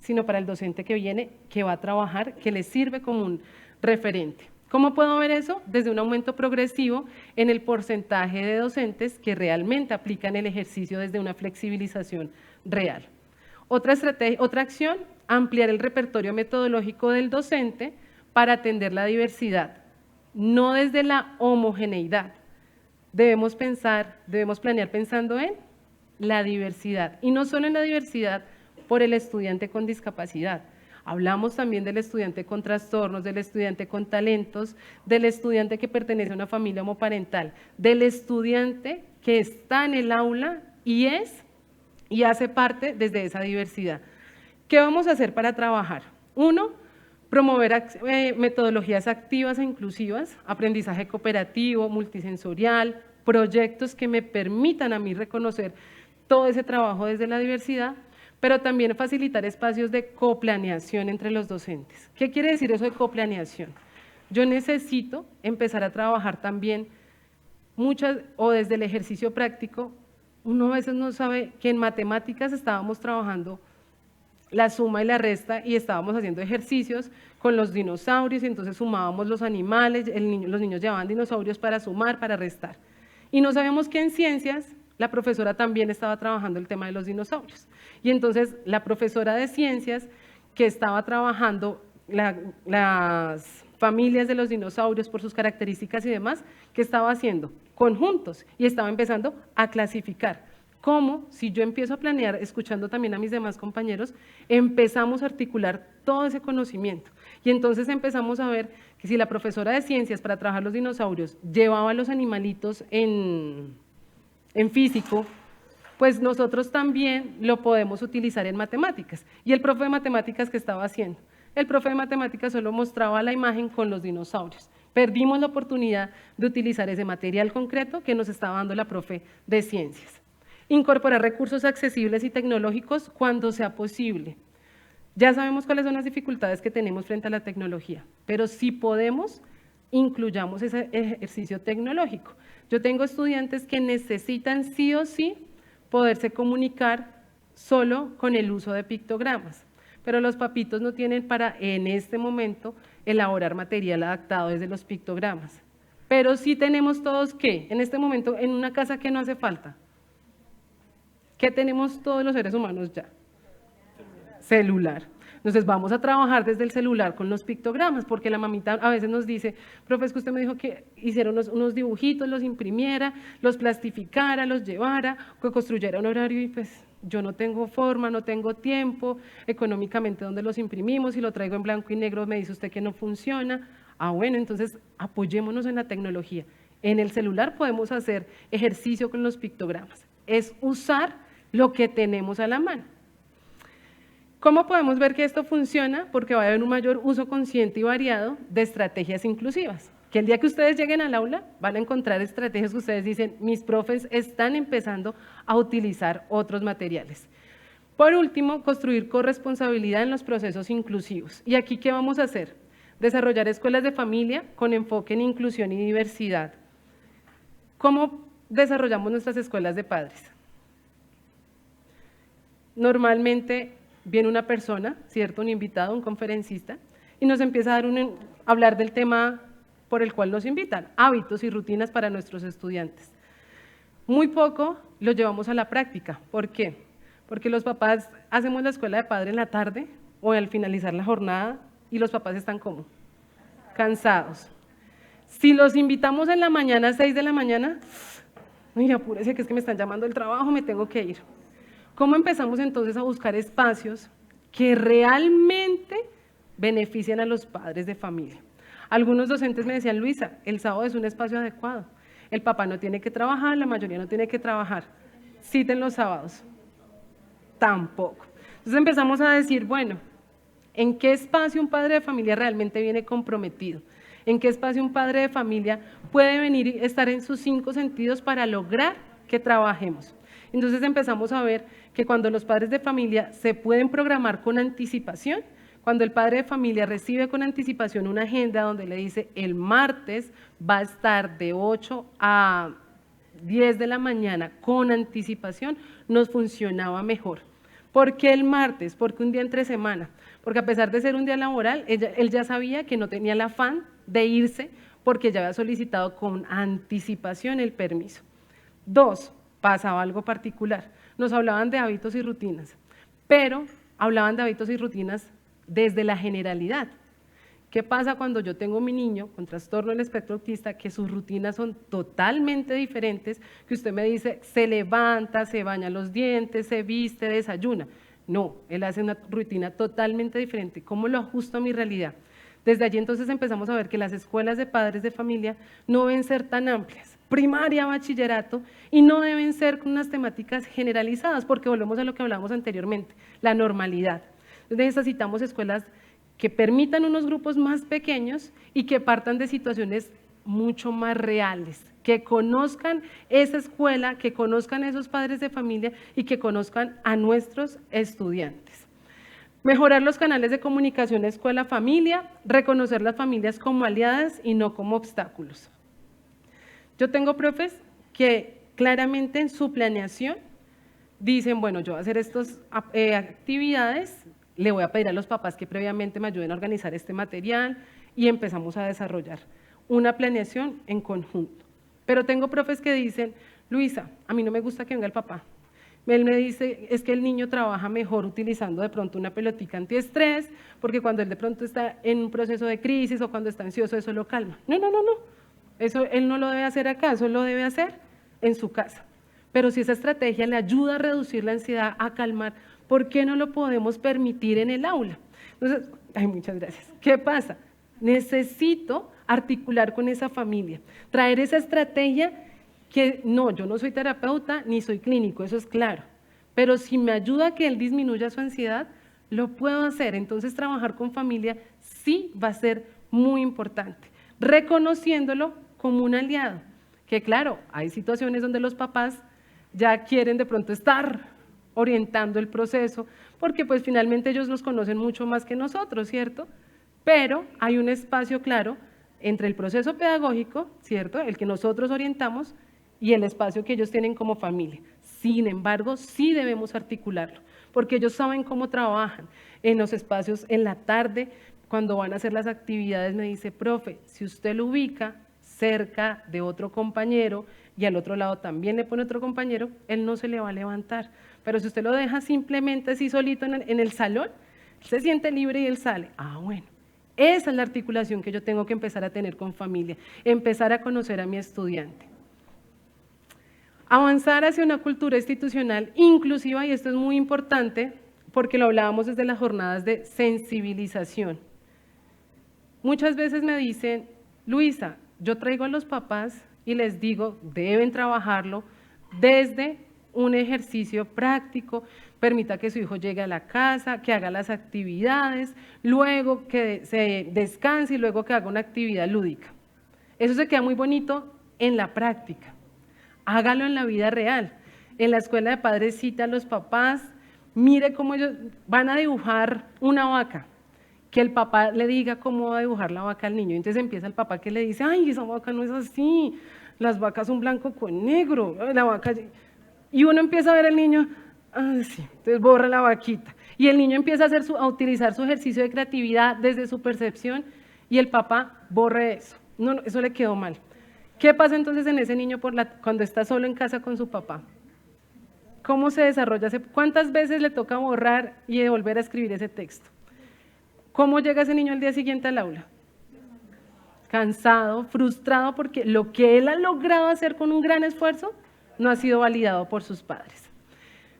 sino para el docente que viene, que va a trabajar, que le sirve como un referente. ¿Cómo puedo ver eso? Desde un aumento progresivo en el porcentaje de docentes que realmente aplican el ejercicio desde una flexibilización real. Otra acción, ampliar el repertorio metodológico del docente para atender la diversidad, no desde la homogeneidad. Debemos planear pensando en la diversidad, y no solo en la diversidad por el estudiante con discapacidad. Hablamos también del estudiante con trastornos, del estudiante con talentos, del estudiante que pertenece a una familia homoparental, del estudiante que está en el aula y hace parte desde esa diversidad. ¿Qué vamos a hacer para trabajar? 1, promover metodologías activas e inclusivas, aprendizaje cooperativo, multisensorial, proyectos que me permitan a mí reconocer todo ese trabajo desde la diversidad, pero también facilitar espacios de coplaneación entre los docentes. ¿Qué quiere decir eso de coplaneación? Yo necesito empezar a trabajar también o desde el ejercicio práctico. Uno a veces no sabe que en matemáticas estábamos trabajando la suma y la resta y estábamos haciendo ejercicios con los dinosaurios y entonces sumábamos los animales, los niños llevaban dinosaurios para sumar, para restar. Y no sabíamos que en ciencias la profesora también estaba trabajando el tema de los dinosaurios. Y entonces la profesora de ciencias que estaba trabajando las familias de los dinosaurios por sus características y demás, ¿qué estaba haciendo? Conjuntos, y estaba empezando a clasificar. Cómo, si yo empiezo a planear, escuchando también a mis demás compañeros, empezamos a articular todo ese conocimiento. Y entonces empezamos a ver que si la profesora de ciencias para trabajar los dinosaurios llevaba los animalitos en físico, pues nosotros también lo podemos utilizar en matemáticas. ¿Y el profe de matemáticas qué estaba haciendo? El profe de matemáticas solo mostraba la imagen con los dinosaurios. Perdimos la oportunidad de utilizar ese material concreto que nos estaba dando la profe de ciencias. Incorporar recursos accesibles y tecnológicos cuando sea posible. Ya sabemos cuáles son las dificultades que tenemos frente a la tecnología, pero si podemos, incluyamos ese ejercicio tecnológico. Yo tengo estudiantes que necesitan sí o sí poderse comunicar solo con el uso de pictogramas, pero los papitos no tienen para en este momento elaborar material adaptado desde los pictogramas. Pero sí tenemos todos que, en este momento, en una casa que no hace falta, ¿qué tenemos todos los seres humanos ya? Celular. Entonces vamos a trabajar desde el celular con los pictogramas, porque la mamita a veces nos dice, profe, es que usted me dijo que hiciera unos dibujitos, los imprimiera, los plastificara, los llevara, que construyera un horario y pues yo no tengo forma, no tengo tiempo, económicamente ¿dónde los imprimimos? Si lo traigo en blanco y negro me dice usted que no funciona. Ah, bueno, entonces apoyémonos en la tecnología. En el celular podemos hacer ejercicio con los pictogramas, es usar lo que tenemos a la mano. ¿Cómo podemos ver que esto funciona? Porque va a haber un mayor uso consciente y variado de estrategias inclusivas. Que el día que ustedes lleguen al aula van a encontrar estrategias que ustedes dicen, mis profes están empezando a utilizar otros materiales. Por último, construir corresponsabilidad en los procesos inclusivos. ¿Y aquí qué vamos a hacer? Desarrollar escuelas de familia con enfoque en inclusión y diversidad. ¿Cómo desarrollamos nuestras escuelas de padres? Normalmente viene una persona, ¿cierto? Un invitado, un conferencista, y nos empieza a hablar del tema por el cual nos invitan, hábitos y rutinas para nuestros estudiantes. Muy poco lo llevamos a la práctica. ¿Por qué? Porque los papás hacemos la escuela de padre en la tarde o al finalizar la jornada y los papás están ¿cómo? Cansados. Si los invitamos en la mañana, a 6 de la mañana, ay, apúrese que es que me están llamando del trabajo, me tengo que ir. ¿Cómo empezamos entonces a buscar espacios que realmente beneficien a los padres de familia? Algunos docentes me decían, Luisa, el sábado es un espacio adecuado. El papá no tiene que trabajar, la mayoría no tiene que trabajar. Citen los sábados. Tampoco. Entonces empezamos a decir, bueno, ¿en qué espacio un padre de familia realmente viene comprometido? ¿En qué espacio un padre de familia puede venir y estar en sus 5 sentidos para lograr que trabajemos? Entonces empezamos a ver que cuando los padres de familia se pueden programar con anticipación, cuando el padre de familia recibe con anticipación una agenda donde le dice el martes va a estar de 8 a 10 de la mañana con anticipación, nos funcionaba mejor. ¿Por qué el martes? Porque un día entre semana, porque a pesar de ser un día laboral, él ya sabía que no tenía el afán de irse porque ya había solicitado con anticipación el permiso. 2, pasaba algo particular, nos hablaban de hábitos y rutinas, pero hablaban de hábitos y rutinas desde la generalidad. ¿Qué pasa cuando yo tengo mi niño con trastorno del espectro autista, que sus rutinas son totalmente diferentes, que usted me dice, se levanta, se baña los dientes, se viste, desayuna? No, él hace una rutina totalmente diferente. ¿Cómo lo ajusto a mi realidad? Desde allí entonces empezamos a ver que las escuelas de padres de familia no deben ser tan amplias, primaria, bachillerato, y no deben ser con unas temáticas generalizadas, porque volvemos a lo que hablábamos anteriormente, la normalidad. Entonces necesitamos escuelas que permitan unos grupos más pequeños y que partan de situaciones mucho más reales, que conozcan esa escuela, que conozcan a esos padres de familia y que conozcan a nuestros estudiantes. Mejorar los canales de comunicación escuela-familia, reconocer las familias como aliadas y no como obstáculos. Yo tengo profes que claramente en su planeación dicen, bueno, yo voy a hacer estas actividades, le voy a pedir a los papás que previamente me ayuden a organizar este material y empezamos a desarrollar una planeación en conjunto. Pero tengo profes que dicen, Luisa, a mí no me gusta que venga el papá. Él me dice, es que el niño trabaja mejor utilizando de pronto una pelotica antiestrés, porque cuando él de pronto está en un proceso de crisis o cuando está ansioso, eso lo calma. No, eso él no lo debe hacer acá, eso lo debe hacer en su casa. Pero si esa estrategia le ayuda a reducir la ansiedad, a calmar, ¿por qué no lo podemos permitir en el aula? Entonces, muchas gracias. ¿Qué pasa? Necesito articular con esa familia, traer esa estrategia que no, yo no soy terapeuta ni soy clínico, eso es claro, pero si me ayuda a que él disminuya su ansiedad, lo puedo hacer. Entonces trabajar con familia sí va a ser muy importante, reconociéndolo como un aliado, que claro, hay situaciones donde los papás ya quieren de pronto estar orientando el proceso, porque pues finalmente ellos los conocen mucho más que nosotros, ¿cierto? Pero hay un espacio claro entre el proceso pedagógico, ¿cierto?, el que nosotros orientamos, y el espacio que ellos tienen como familia. Sin embargo, sí debemos articularlo, porque ellos saben cómo trabajan en los espacios en la tarde, cuando van a hacer las actividades, me dice, profe, si usted lo ubica cerca de otro compañero y al otro lado también le pone otro compañero, él no se le va a levantar. Pero si usted lo deja simplemente así solito en el salón, se siente libre y él sale. Ah, bueno. Esa es la articulación que yo tengo que empezar a tener con familia, empezar a conocer a mi estudiante. Avanzar hacia una cultura institucional inclusiva, y esto es muy importante porque lo hablábamos desde las jornadas de sensibilización. Muchas veces me dicen, Luisa, yo traigo a los papás y les digo, deben trabajarlo desde un ejercicio práctico, permita que su hijo llegue a la casa, que haga las actividades, luego que se descanse y luego que haga una actividad lúdica. Eso se queda muy bonito en la práctica. Hágalo en la vida real. En la escuela de padres cita a los papás, mire cómo ellos van a dibujar una vaca, que el papá le diga cómo va a dibujar la vaca al niño. Entonces empieza el papá que le dice, ay, esa vaca no es así, las vacas son blanco con negro, la vaca... Y uno empieza a ver al niño, ah, sí, entonces borra la vaquita. Y el niño empieza a utilizar su ejercicio de creatividad desde su percepción y el papá borre eso. No, eso le quedó mal. ¿Qué pasa entonces en ese niño cuando está solo en casa con su papá? ¿Cómo se desarrolla? ¿Cuántas veces le toca borrar y volver a escribir ese texto? ¿Cómo llega ese niño al día siguiente al aula? Cansado, frustrado, porque lo que él ha logrado hacer con un gran esfuerzo no ha sido validado por sus padres.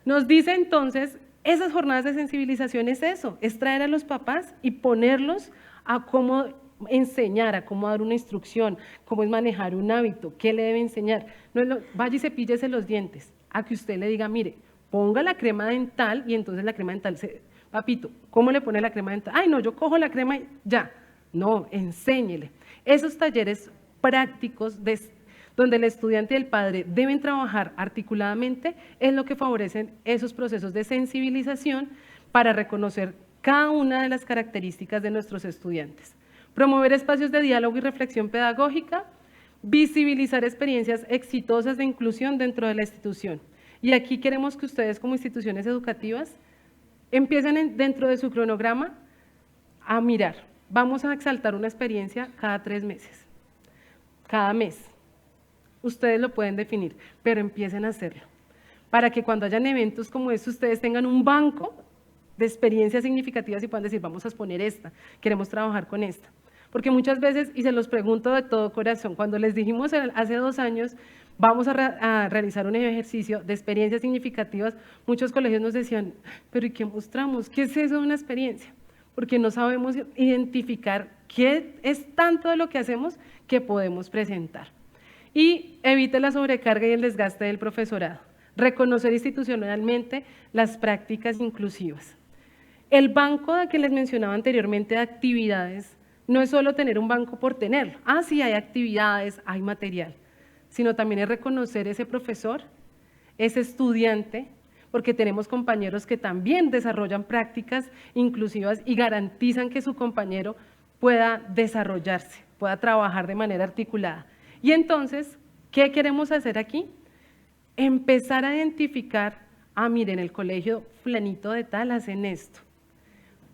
Nos dice entonces, esas jornadas de sensibilización es eso, es traer a los papás y ponerlos a cómo enseñar, a cómo dar una instrucción, cómo es manejar un hábito, qué le debe enseñar. No es vaya y cepíllese los dientes, a que usted le diga, mire, ponga la crema dental y entonces la crema dental, papito, ¿cómo le pone la crema dental? Ay, no, yo cojo la crema y ya. No, enséñele. Esos talleres prácticos donde el estudiante y el padre deben trabajar articuladamente es lo que favorecen esos procesos de sensibilización para reconocer cada una de las características de nuestros estudiantes. Promover espacios de diálogo y reflexión pedagógica, visibilizar experiencias exitosas de inclusión dentro de la institución. Y aquí queremos que ustedes como instituciones educativas empiecen dentro de su cronograma a mirar, vamos a exaltar una experiencia cada 3 meses, cada mes. Ustedes lo pueden definir, pero empiecen a hacerlo, para que cuando hayan eventos como estos, ustedes tengan un banco de experiencias significativas y puedan decir, vamos a exponer esta, queremos trabajar con esta. Porque muchas veces, y se los pregunto de todo corazón, cuando les dijimos hace 2 años, vamos a realizar un ejercicio de experiencias significativas, muchos colegios nos decían, pero ¿y qué mostramos? ¿Qué es eso de una experiencia? Porque no sabemos identificar qué es tanto de lo que hacemos que podemos presentar. Y evite la sobrecarga y el desgaste del profesorado. Reconocer institucionalmente las prácticas inclusivas. El banco que les mencionaba anteriormente de actividades no es solo tener un banco por tenerlo. Sí, hay actividades, hay material, sino también es reconocer ese profesor, ese estudiante, porque tenemos compañeros que también desarrollan prácticas inclusivas y garantizan que su compañero pueda desarrollarse, pueda trabajar de manera articulada. Y entonces, ¿qué queremos hacer aquí? Empezar a identificar, miren, el colegio fulanito de tal hacen esto.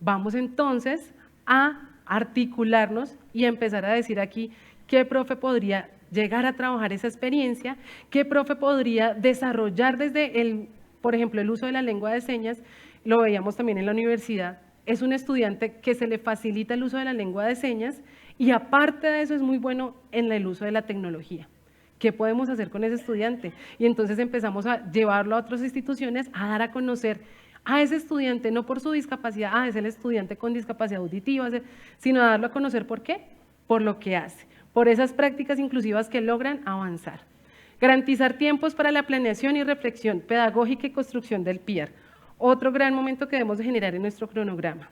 Vamos entonces a articularnos y empezar a decir aquí qué profe podría llegar a trabajar esa experiencia, qué profe podría desarrollar desde por ejemplo, el uso de la lengua de señas. Lo veíamos también en la universidad, es un estudiante que se le facilita el uso de la lengua de señas y aparte de eso es muy bueno en el uso de la tecnología. ¿Qué podemos hacer con ese estudiante? Y entonces empezamos a llevarlo a otras instituciones, a dar a conocer a ese estudiante, no por su discapacidad, es el estudiante con discapacidad auditiva, sino a darlo a conocer ¿por qué? Por lo que hace, por esas prácticas inclusivas que logran avanzar. Garantizar tiempos para la planeación y reflexión pedagógica y construcción del PIAR. Otro gran momento que debemos de generar en nuestro cronograma.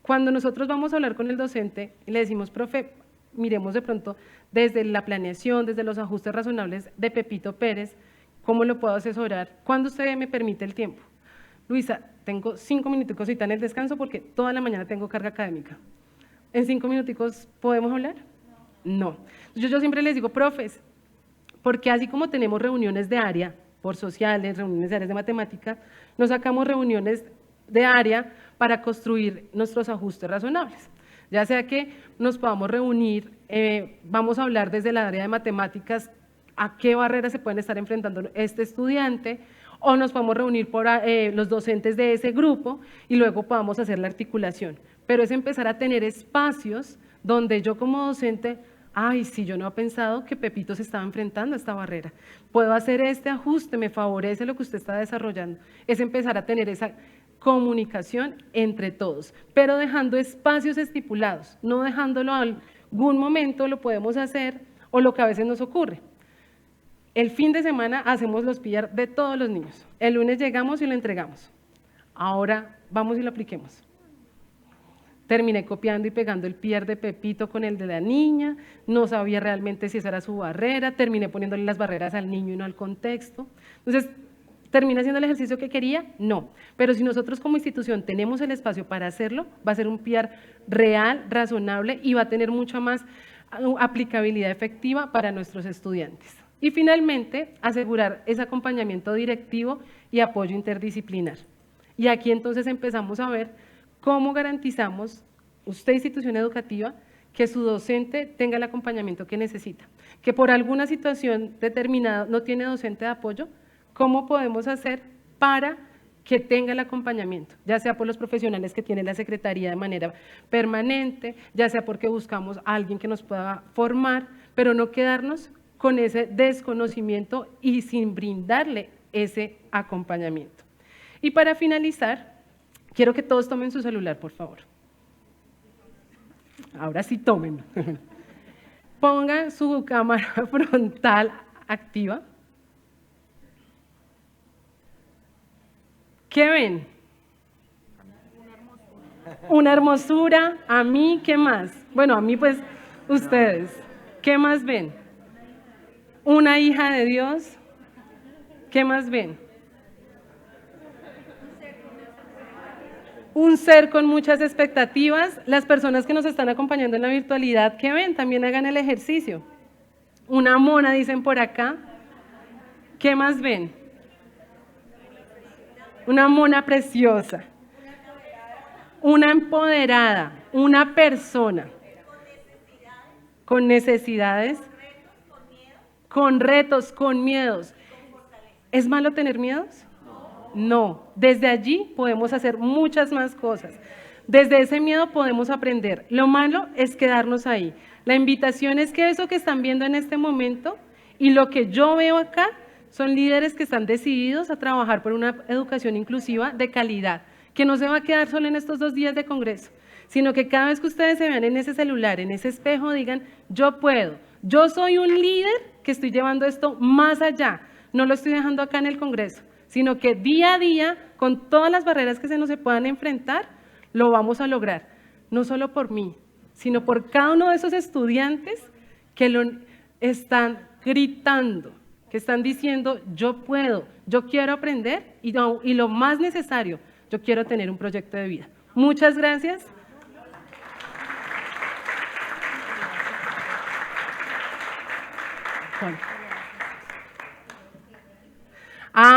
Cuando nosotros vamos a hablar con el docente y le decimos, profe, miremos de pronto desde la planeación, desde los ajustes razonables de Pepito Pérez, ¿cómo lo puedo asesorar? ¿Cuándo usted me permite el tiempo? Luisa, tengo 5 minuticos ahorita en el descanso porque toda la mañana tengo carga académica. ¿En 5 minuticos podemos hablar? No. Yo siempre les digo, profes, porque así como tenemos reuniones de área por sociales, reuniones de áreas de matemática, nos sacamos reuniones de área para construir nuestros ajustes razonables. Ya sea que nos podamos reunir, vamos a hablar desde la área de matemáticas, a qué barreras se pueden estar enfrentando este estudiante, o nos podemos reunir por los docentes de ese grupo y luego podamos hacer la articulación. Pero es empezar a tener espacios donde yo como docente, sí, yo no he pensado que Pepito se estaba enfrentando a esta barrera. Puedo hacer este ajuste, me favorece lo que usted está desarrollando. Es empezar a tener esa comunicación entre todos, pero dejando espacios estipulados, no dejándolo a algún momento lo podemos hacer o lo que a veces nos ocurre. El fin de semana hacemos los PIAR de todos los niños. El lunes llegamos y lo entregamos. Ahora vamos y lo apliquemos. Terminé copiando y pegando el PIAR de Pepito con el de la niña, no sabía realmente si esa era su barrera, terminé poniéndole las barreras al niño y no al contexto. Entonces, ¿termina haciendo el ejercicio que quería? No, pero si nosotros como institución tenemos el espacio para hacerlo, va a ser un PIAR real, razonable y va a tener mucha más aplicabilidad efectiva para nuestros estudiantes. Y finalmente, asegurar ese acompañamiento directivo y apoyo interdisciplinar. Y aquí entonces empezamos a ver cómo garantizamos, usted institución educativa, que su docente tenga el acompañamiento que necesita, que por alguna situación determinada no tiene docente de apoyo, ¿cómo podemos hacer para que tenga el acompañamiento? Ya sea por los profesionales que tiene la Secretaría de manera permanente, ya sea porque buscamos a alguien que nos pueda formar, pero no quedarnos con ese desconocimiento y sin brindarle ese acompañamiento. Y para finalizar, quiero que todos tomen su celular, por favor. Ahora sí, tómenlo. Pongan su cámara frontal activa. ¿Qué ven? Una hermosura. A mí, ¿qué más? Bueno, a mí pues, ustedes. ¿Qué más ven? Una hija de Dios. ¿Qué más ven? Un ser con muchas expectativas. Las personas que nos están acompañando en la virtualidad, ¿qué ven? También hagan el ejercicio. Una mona, dicen por acá. ¿Qué más ven? Una mona preciosa. Una empoderada. Una persona. Con necesidades. Con retos, con miedos. ¿Es malo tener miedos? No, desde allí podemos hacer muchas más cosas. Desde ese miedo podemos aprender. Lo malo es quedarnos ahí. La invitación es que eso que están viendo en este momento y lo que yo veo acá son líderes que están decididos a trabajar por una educación inclusiva de calidad, que no se va a quedar solo en estos 2 días de congreso, sino que cada vez que ustedes se vean en ese celular, en ese espejo, digan, yo puedo, yo soy un líder que estoy llevando esto más allá, no lo estoy dejando acá en el congreso, sino que día a día, con todas las barreras que se nos puedan enfrentar, lo vamos a lograr, no solo por mí, sino por cada uno de esos estudiantes que lo están gritando, que están diciendo, yo puedo, yo quiero aprender y lo más necesario, yo quiero tener un proyecto de vida. Muchas gracias.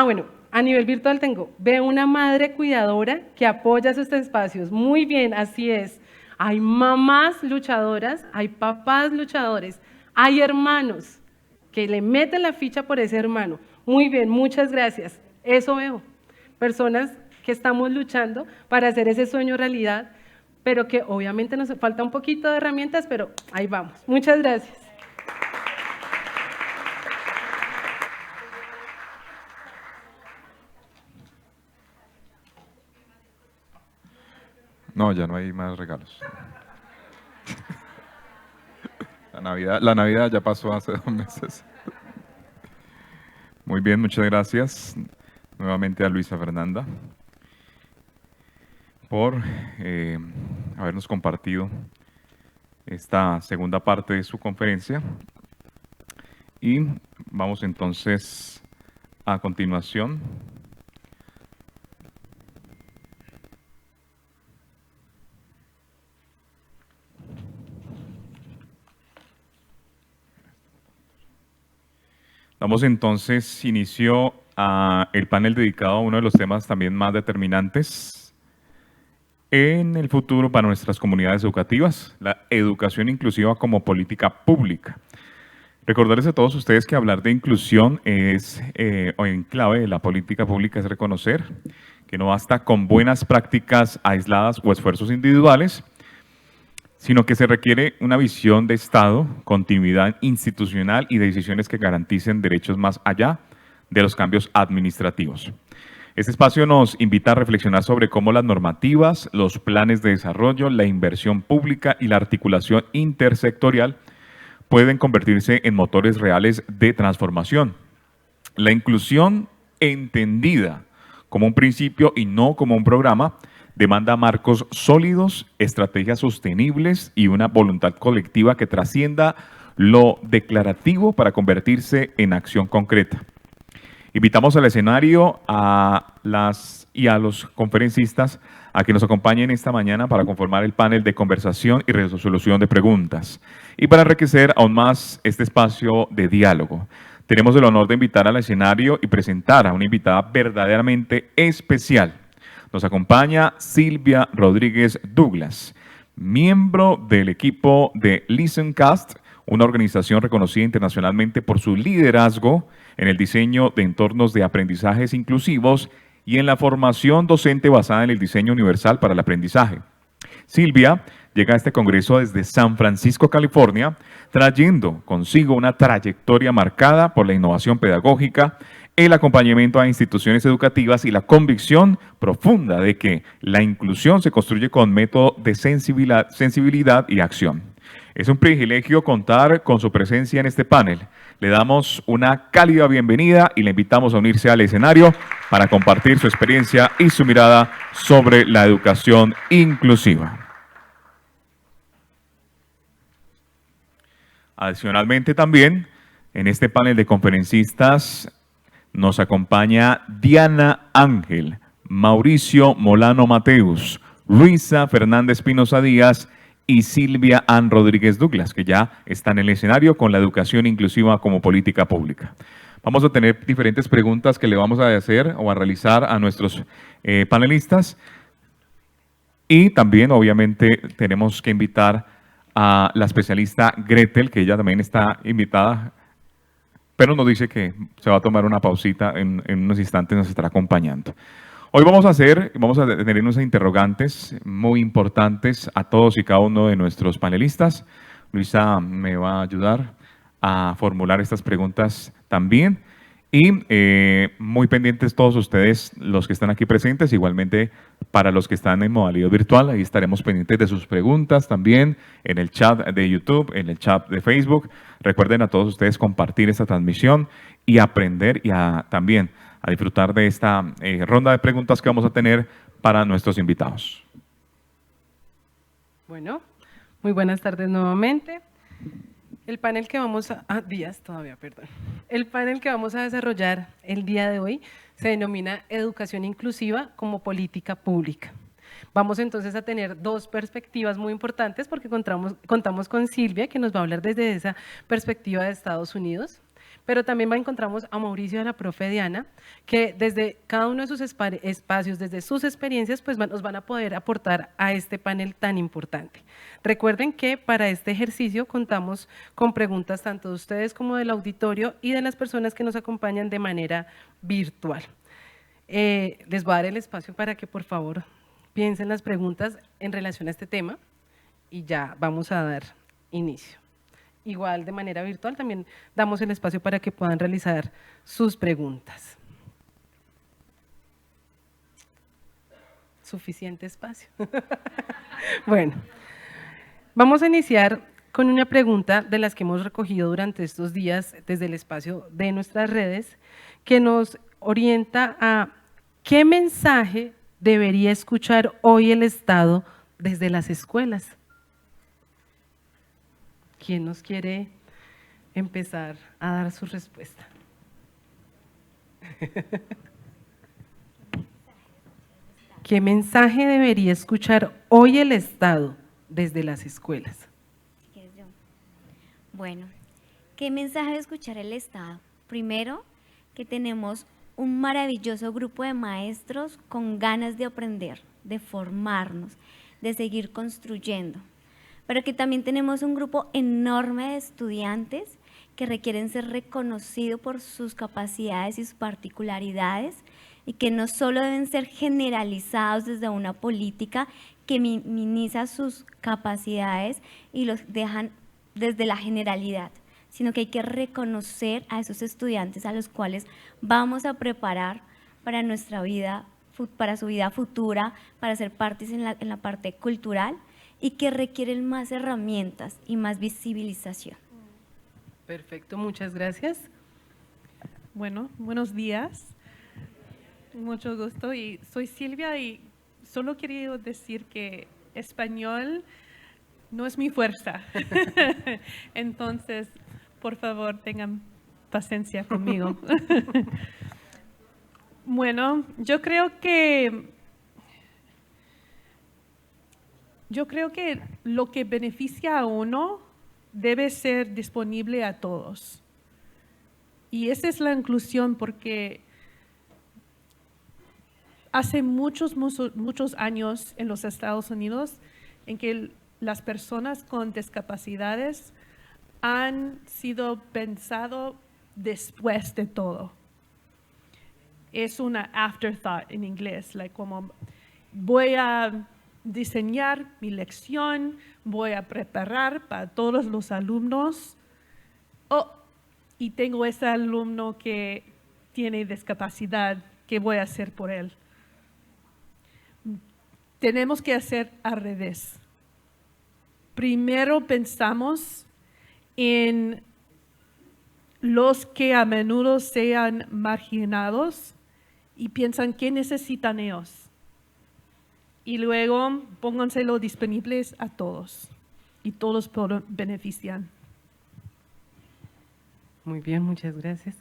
Bueno, a nivel virtual veo una madre cuidadora que apoya esos espacios. Muy bien, así es. Hay mamás luchadoras, hay papás luchadores, hay hermanos que le meten la ficha por ese hermano. Muy bien, muchas gracias. Eso veo. Personas que estamos luchando para hacer ese sueño realidad, pero que obviamente nos falta un poquito de herramientas, pero ahí vamos. Muchas gracias. No, ya no hay más regalos. La Navidad ya pasó hace 2 meses. Muy bien, muchas gracias nuevamente a Luisa Fernanda por habernos compartido esta segunda parte de su conferencia. Y vamos entonces a continuación damos entonces inicio a el panel dedicado a uno de los temas también más determinantes en el futuro para nuestras comunidades educativas, la educación inclusiva como política pública. Recordarles a todos ustedes que hablar de inclusión o en clave de la política pública es reconocer que no basta con buenas prácticas aisladas o esfuerzos individuales, sino que se requiere una visión de Estado, continuidad institucional y de decisiones que garanticen derechos más allá de los cambios administrativos. Este espacio nos invita a reflexionar sobre cómo las normativas, los planes de desarrollo, la inversión pública y la articulación intersectorial pueden convertirse en motores reales de transformación. La inclusión entendida como un principio y no como un programa demanda marcos sólidos, estrategias sostenibles y una voluntad colectiva que trascienda lo declarativo para convertirse en acción concreta. Invitamos al escenario a los conferencistas a que nos acompañen esta mañana para conformar el panel de conversación y resolución de preguntas y para enriquecer aún más este espacio de diálogo. Tenemos el honor de invitar al escenario y presentar a una invitada verdaderamente especial. Nos acompaña Silvia Rodríguez Douglas, miembro del equipo de ListenCast, una organización reconocida internacionalmente por su liderazgo en el diseño de entornos de aprendizajes inclusivos y en la formación docente basada en el diseño universal para el aprendizaje. Silvia llega a este congreso desde San Francisco, California, trayendo consigo una trayectoria marcada por la innovación pedagógica, el acompañamiento a instituciones educativas y la convicción profunda de que la inclusión se construye con método de sensibilidad y acción. Es un privilegio contar con su presencia en este panel. Le damos una cálida bienvenida y le invitamos a unirse al escenario para compartir su experiencia y su mirada sobre la educación inclusiva. Adicionalmente también, en este panel de conferencistas nos acompaña Diana Ángel, Mauricio Molano Mateus, Luisa Fernández Pinoza Díaz y Silvia Ann Rodríguez Douglas, que ya están en el escenario con la educación inclusiva como política pública. Vamos a tener diferentes preguntas que le vamos a hacer o a realizar a nuestros panelistas. Y también, obviamente, tenemos que invitar a la especialista Gretel, que ella también está invitada, pero nos dice que se va a tomar una pausita, en unos instantes nos estará acompañando. Hoy vamos a tener unos interrogantes muy importantes a todos y cada uno de nuestros panelistas. Luisa me va a ayudar a formular estas preguntas también. Y muy pendientes todos ustedes, los que están aquí presentes, igualmente para los que están en modalidad virtual, ahí estaremos pendientes de sus preguntas también en el chat de YouTube, en el chat de Facebook. Recuerden a todos ustedes compartir esta transmisión y aprender y también a disfrutar de esta ronda de preguntas que vamos a tener para nuestros invitados. Bueno, muy buenas tardes nuevamente. El panel que vamos a… días todavía, perdón. El panel que vamos a desarrollar el día de hoy se denomina Educación Inclusiva como Política Pública. Vamos entonces a tener dos perspectivas muy importantes porque contamos con Silvia, que nos va a hablar desde esa perspectiva de Estados Unidos, pero también encontramos a Mauricio y a la profe Diana, que desde cada uno de sus espacios, desde sus experiencias, pues nos van a poder aportar a este panel tan importante. Recuerden que para este ejercicio contamos con preguntas tanto de ustedes como del auditorio y de las personas que nos acompañan de manera virtual. Les voy a dar el espacio para que por favor piensen las preguntas en relación a este tema y ya vamos a dar inicio. Igual de manera virtual también damos el espacio para que puedan realizar sus preguntas. Suficiente espacio. Bueno, vamos a iniciar con una pregunta de las que hemos recogido durante estos días desde el espacio de nuestras redes, que nos orienta a qué mensaje debería escuchar hoy el Estado desde las escuelas. ¿Quién nos quiere empezar a dar su respuesta? ¿Qué mensaje debería escuchar hoy el Estado desde las escuelas? Bueno, ¿qué mensaje debe escuchar el Estado? Primero, que tenemos un maravilloso grupo de maestros con ganas de aprender, de formarnos, de seguir construyendo. Pero que también tenemos un grupo enorme de estudiantes que requieren ser reconocidos por sus capacidades y sus particularidades y que no solo deben ser generalizados desde una política que minimiza sus capacidades y los dejan desde la generalidad, sino que hay que reconocer a esos estudiantes a los cuales vamos a preparar para nuestra vida, para su vida futura, para ser partes en la parte cultural, y que requieren más herramientas y más visibilización. Perfecto, muchas gracias. Bueno, buenos días, mucho gusto, y soy Silvia y solo quería decir que español no es mi fuerza, entonces por favor tengan paciencia conmigo. Bueno, yo creo que lo que beneficia a uno debe ser disponible a todos. Y esa es la inclusión, porque hace muchos años en los Estados Unidos en que las personas con discapacidades han sido pensado después de todo. Es una afterthought en inglés, como voy a diseñar mi lección, voy a preparar para todos los alumnos. Y tengo ese alumno que tiene discapacidad, ¿qué voy a hacer por él? Tenemos que hacer al revés. Primero pensamos en los que a menudo sean marginados y piensan qué necesitan ellos. Y luego pónganselo disponibles a todos y todos benefician. Muy bien, muchas gracias.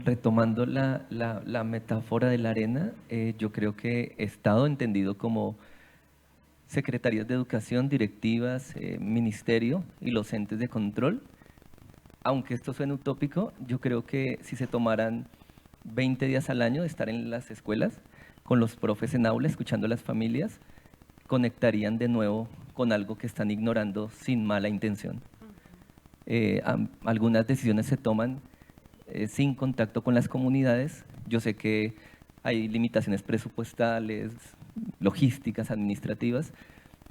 Retomando la metáfora de la arena, yo creo que Estado entendido como secretarías de educación, directivas, ministerio y los entes de control, aunque esto suene utópico, yo creo que si se tomaran 20 días al año de estar en las escuelas, con los profes en aula, escuchando a las familias, conectarían de nuevo con algo que están ignorando sin mala intención. Algunas decisiones se toman sin contacto con las comunidades. Yo sé que hay limitaciones presupuestales, logísticas, administrativas,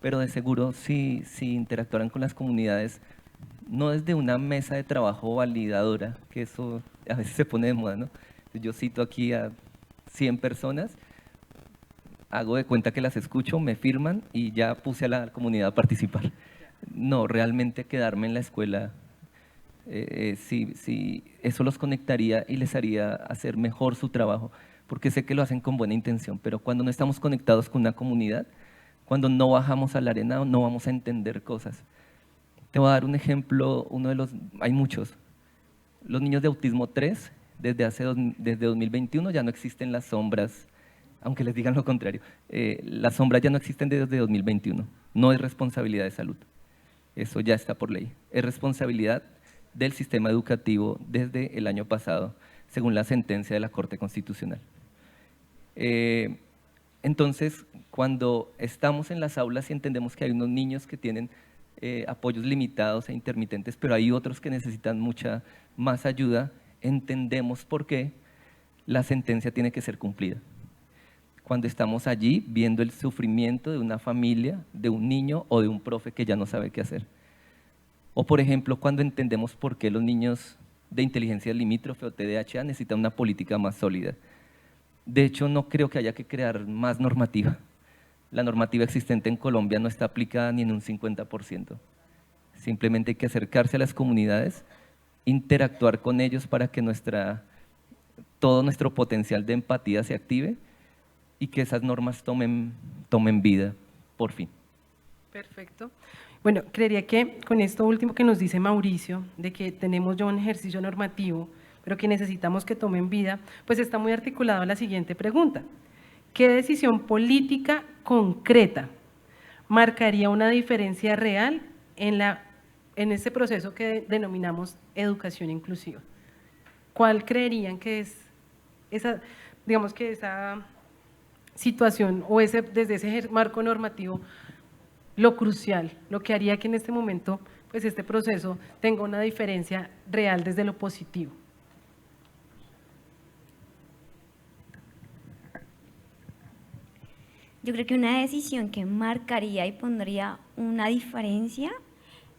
pero de seguro si interactuaran con las comunidades, no desde una mesa de trabajo validadora, que eso a veces se pone de moda, ¿no? Yo cito aquí a 100 personas, hago de cuenta que las escucho, me firman y ya puse a la comunidad a participar. No, realmente quedarme en la escuela si eso los conectaría y les haría hacer mejor su trabajo, porque sé que lo hacen con buena intención, pero cuando no estamos conectados con una comunidad, cuando no bajamos a la arena, no vamos a entender cosas. Te voy a dar un ejemplo, hay muchos. Los niños de autismo 3, desde 2021 ya no existen las sombras, aunque les digan lo contrario. Las sombras ya no existen desde 2021. No es responsabilidad de salud. Eso ya está por ley. Es responsabilidad del sistema educativo desde el año pasado, según la sentencia de la Corte Constitucional. Entonces, cuando estamos en las aulas y entendemos que hay unos niños que tienen apoyos limitados e intermitentes, pero hay otros que necesitan mucha más ayuda, entendemos por qué la sentencia tiene que ser cumplida. Cuando estamos allí viendo el sufrimiento de una familia, de un niño o de un profe que ya no sabe qué hacer. O por ejemplo, cuando entendemos por qué los niños de inteligencia limítrofe o TDAH necesitan una política más sólida. De hecho, no creo que haya que crear más normativa. La normativa existente en Colombia no está aplicada ni en un 50%. Simplemente hay que acercarse a las comunidades, interactuar con ellos para que todo nuestro potencial de empatía se active y que esas normas tomen vida, por fin. Perfecto. Bueno, creería que con esto último que nos dice Mauricio, de que tenemos ya un ejercicio normativo, pero que necesitamos que tomen vida, pues está muy articulado a la siguiente pregunta. ¿Qué decisión política concreta marcaría una diferencia real en ese proceso que denominamos educación inclusiva? ¿Cuál creerían que es esa situación o desde ese marco normativo lo crucial, lo que haría que en este momento pues este proceso tenga una diferencia real desde lo positivo? Yo creo que una decisión que marcaría y pondría una diferencia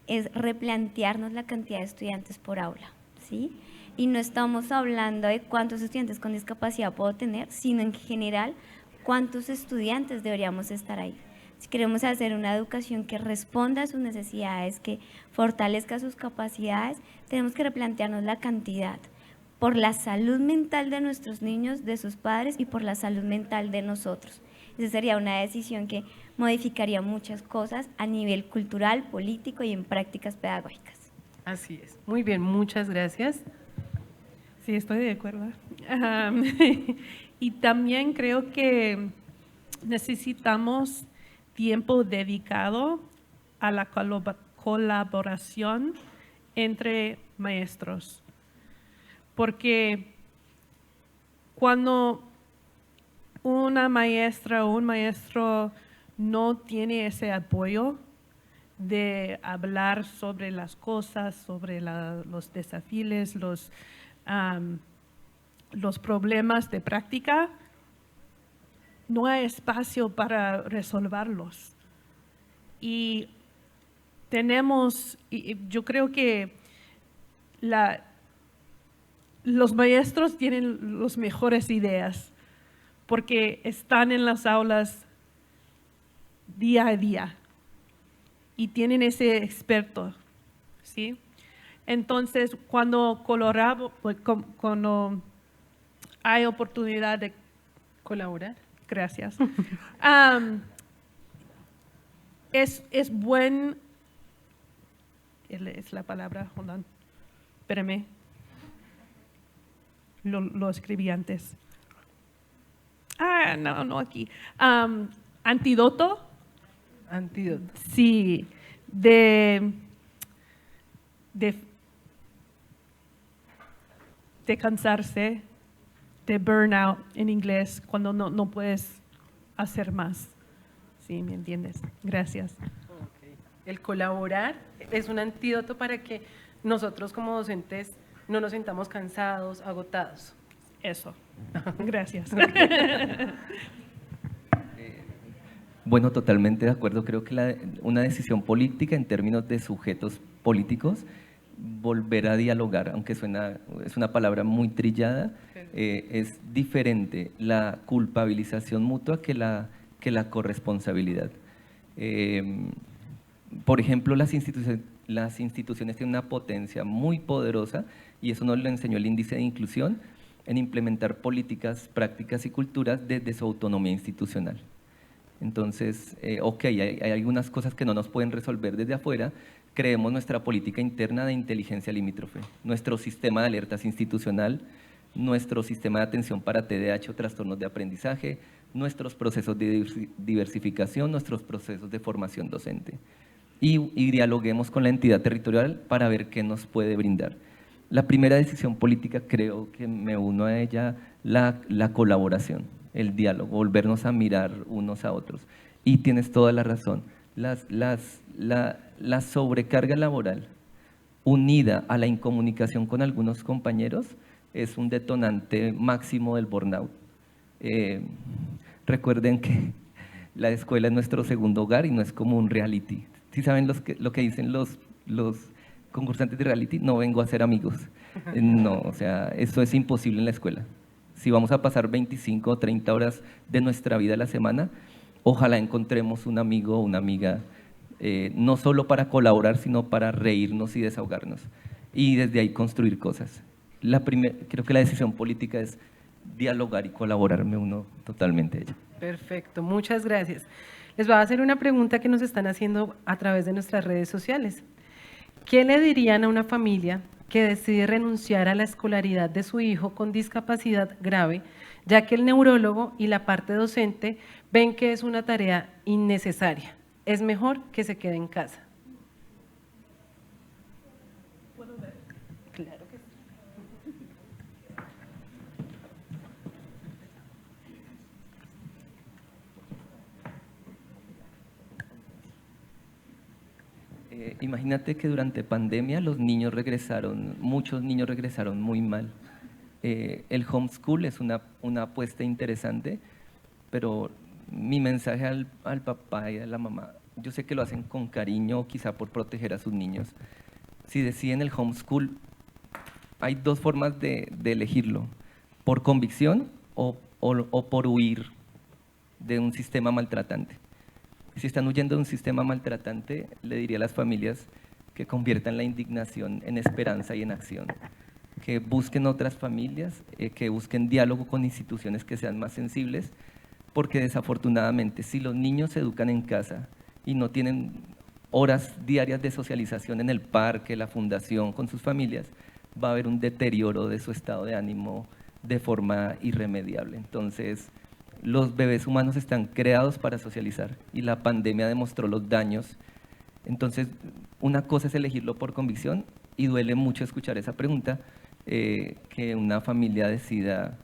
es replantearnos la cantidad de estudiantes por aula, ¿sí? Y no estamos hablando de cuántos estudiantes con discapacidad puedo tener, sino en general cuántos estudiantes deberíamos estar ahí. Si queremos hacer una educación que responda a sus necesidades, que fortalezca sus capacidades, tenemos que replantearnos la cantidad por la salud mental de nuestros niños, de sus padres y por la salud mental de nosotros. Esa sería una decisión que modificaría muchas cosas a nivel cultural, político y en prácticas pedagógicas. Así es. Muy bien, muchas gracias. Sí, estoy de acuerdo. Y también creo que necesitamos tiempo dedicado a la colaboración entre maestros. Porque cuando una maestra o un maestro no tiene ese apoyo de hablar sobre las cosas, sobre los desafíos, los problemas de práctica, no hay espacio para resolverlos. Y yo creo que los maestros tienen las mejores ideas porque están en las aulas día a día y tienen ese experto, ¿sí? Entonces, cuando hay oportunidad de Colaborar. gracias, es la palabra, hold on, espérame, lo escribí antes. No aquí. Antídoto. Sí, de cansarse, de burnout en inglés, cuando no puedes hacer más. Sí, ¿me entiendes? Gracias. Okay. El colaborar es un antídoto para que nosotros como docentes no nos sintamos cansados, agotados. Eso. Gracias. Bueno, totalmente de acuerdo. Creo que una decisión política en términos de sujetos políticos, volver a dialogar, aunque es una palabra muy trillada, es diferente la culpabilización mutua que la corresponsabilidad. Por ejemplo, las las instituciones tienen una potencia muy poderosa, y eso nos lo enseñó el índice de inclusión, en implementar políticas, prácticas y culturas desde su autonomía institucional. Entonces, hay algunas cosas que no nos pueden resolver desde afuera. Creemos nuestra política interna de inteligencia limítrofe, nuestro sistema de alertas institucional, nuestro sistema de atención para TDAH o trastornos de aprendizaje, nuestros procesos de diversificación, nuestros procesos de formación docente. Y dialoguemos con la entidad territorial para ver qué nos puede brindar. La primera decisión política, creo que me uno a ella, la colaboración, el diálogo, volvernos a mirar unos a otros. Y tienes toda la razón, la sobrecarga laboral unida a la incomunicación con algunos compañeros es un detonante máximo del burnout. Recuerden que la escuela es nuestro segundo hogar y no es como un reality. ¿Sí saben lo que dicen los concursantes de reality? No vengo a ser amigos. No, o sea, eso es imposible en la escuela. Si vamos a pasar 25 o 30 horas de nuestra vida a la semana, ojalá encontremos un amigo o una amiga, no solo para colaborar, sino para reírnos y desahogarnos. Y desde ahí construir cosas. Creo que la decisión política es dialogar y colaborar, me uno totalmente a ella. Perfecto, muchas gracias. Les voy a hacer una pregunta que nos están haciendo a través de nuestras redes sociales. ¿Qué le dirían a una familia que decide renunciar a la escolaridad de su hijo con discapacidad grave, ya que el neurólogo y la parte docente ven que es una tarea innecesaria? Es mejor que se quede en casa. ¿Puedo ver? Claro que sí. Imagínate que durante pandemia muchos niños regresaron muy mal. El homeschool es una apuesta interesante, pero mi mensaje al papá y a la mamá, yo sé que lo hacen con cariño, quizá por proteger a sus niños. Si deciden el homeschool, hay dos formas de elegirlo: por convicción o por huir de un sistema maltratante. Si están huyendo de un sistema maltratante, le diría a las familias que conviertan la indignación en esperanza y en acción, que busquen otras familias, que busquen diálogo con instituciones que sean más sensibles, porque desafortunadamente si los niños se educan en casa y no tienen horas diarias de socialización en el parque, la fundación, con sus familias, va a haber un deterioro de su estado de ánimo de forma irremediable. Entonces, los bebés humanos están creados para socializar y la pandemia demostró los daños. Entonces, una cosa es elegirlo por convicción, y duele mucho escuchar esa pregunta, que una familia decida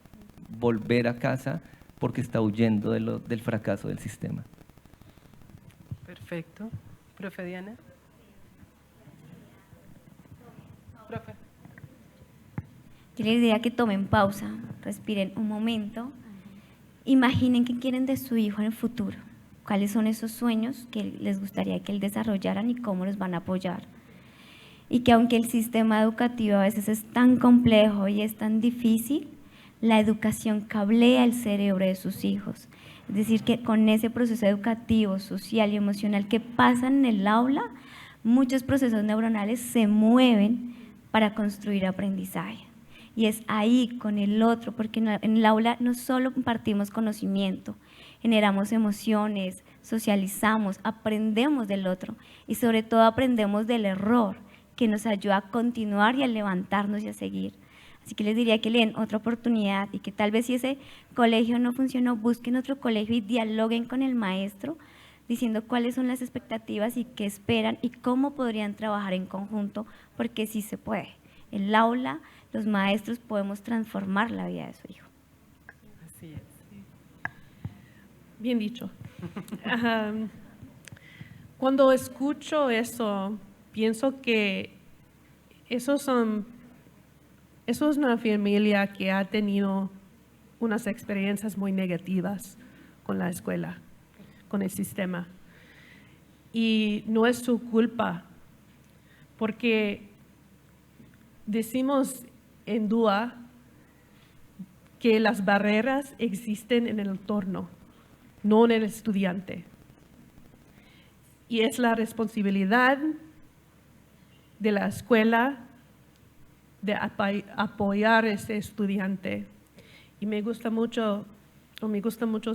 volver a casa porque está huyendo del fracaso del sistema. Perfecto. Profe Diana. Profe. Yo les diría que tomen pausa, respiren un momento, imaginen qué quieren de su hijo en el futuro, cuáles son esos sueños que les gustaría que él desarrollaran y cómo los van a apoyar. Y que aunque el sistema educativo a veces es tan complejo y es tan difícil, la educación cablea el cerebro de sus hijos. Es decir, que con ese proceso educativo, social y emocional que pasan en el aula, muchos procesos neuronales se mueven para construir aprendizaje. Y es ahí con el otro, porque en el aula no solo compartimos conocimiento, generamos emociones, socializamos, aprendemos del otro y sobre todo aprendemos del error, que nos ayuda a continuar y a levantarnos y a seguir. Así que les diría que le den otra oportunidad y que tal vez si ese colegio no funcionó, busquen otro colegio y dialoguen con el maestro diciendo cuáles son las expectativas y qué esperan y cómo podrían trabajar en conjunto, porque sí se puede. En el aula, los maestros podemos transformar la vida de su hijo. Así es. Bien dicho. Cuando escucho eso, pienso que eso es una familia que ha tenido unas experiencias muy negativas con la escuela, con el sistema. Y no es su culpa, porque decimos en DUA que las barreras existen en el entorno, no en el estudiante. Y es la responsabilidad de la escuela de apoyar a ese estudiante. Y me gustan mucho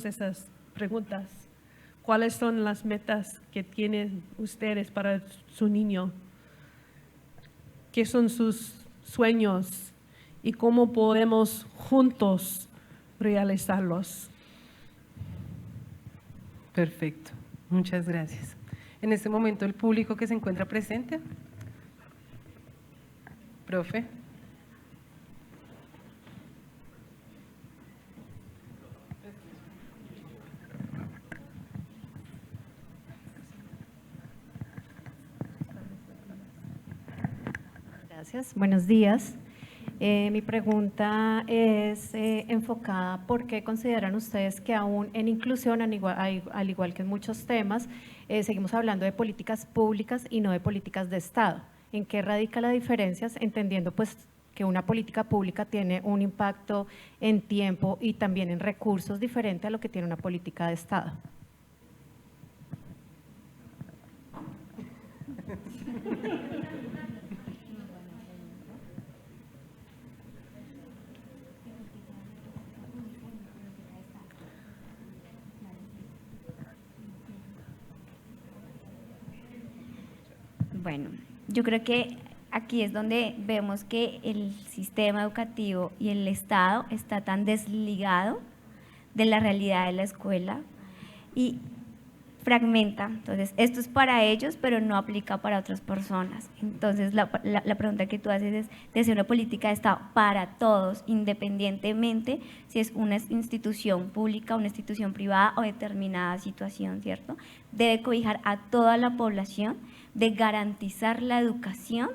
esas preguntas. ¿Cuáles son las metas que tienen ustedes para su niño? ¿Qué son sus sueños? ¿Y cómo podemos juntos realizarlos? Perfecto, muchas gracias. En este momento el público que se encuentra presente. Profe. Gracias, buenos días. Mi pregunta es enfocada por qué consideran ustedes que aún en inclusión, al igual que en muchos temas, seguimos hablando de políticas públicas y no de políticas de Estado. ¿En qué radica la diferencia? Entendiendo pues que una política pública tiene un impacto en tiempo y también en recursos diferente a lo que tiene una política de Estado. Bueno, yo creo que aquí es donde vemos que el sistema educativo y el Estado está tan desligado de la realidad de la escuela y fragmenta. Entonces, esto es para ellos, pero no aplica para otras personas. Entonces, la pregunta que tú haces es de ser una política de Estado para todos, independientemente si es una institución pública, una institución privada o determinada situación, ¿cierto? Debe cobijar a toda la población, de garantizar la educación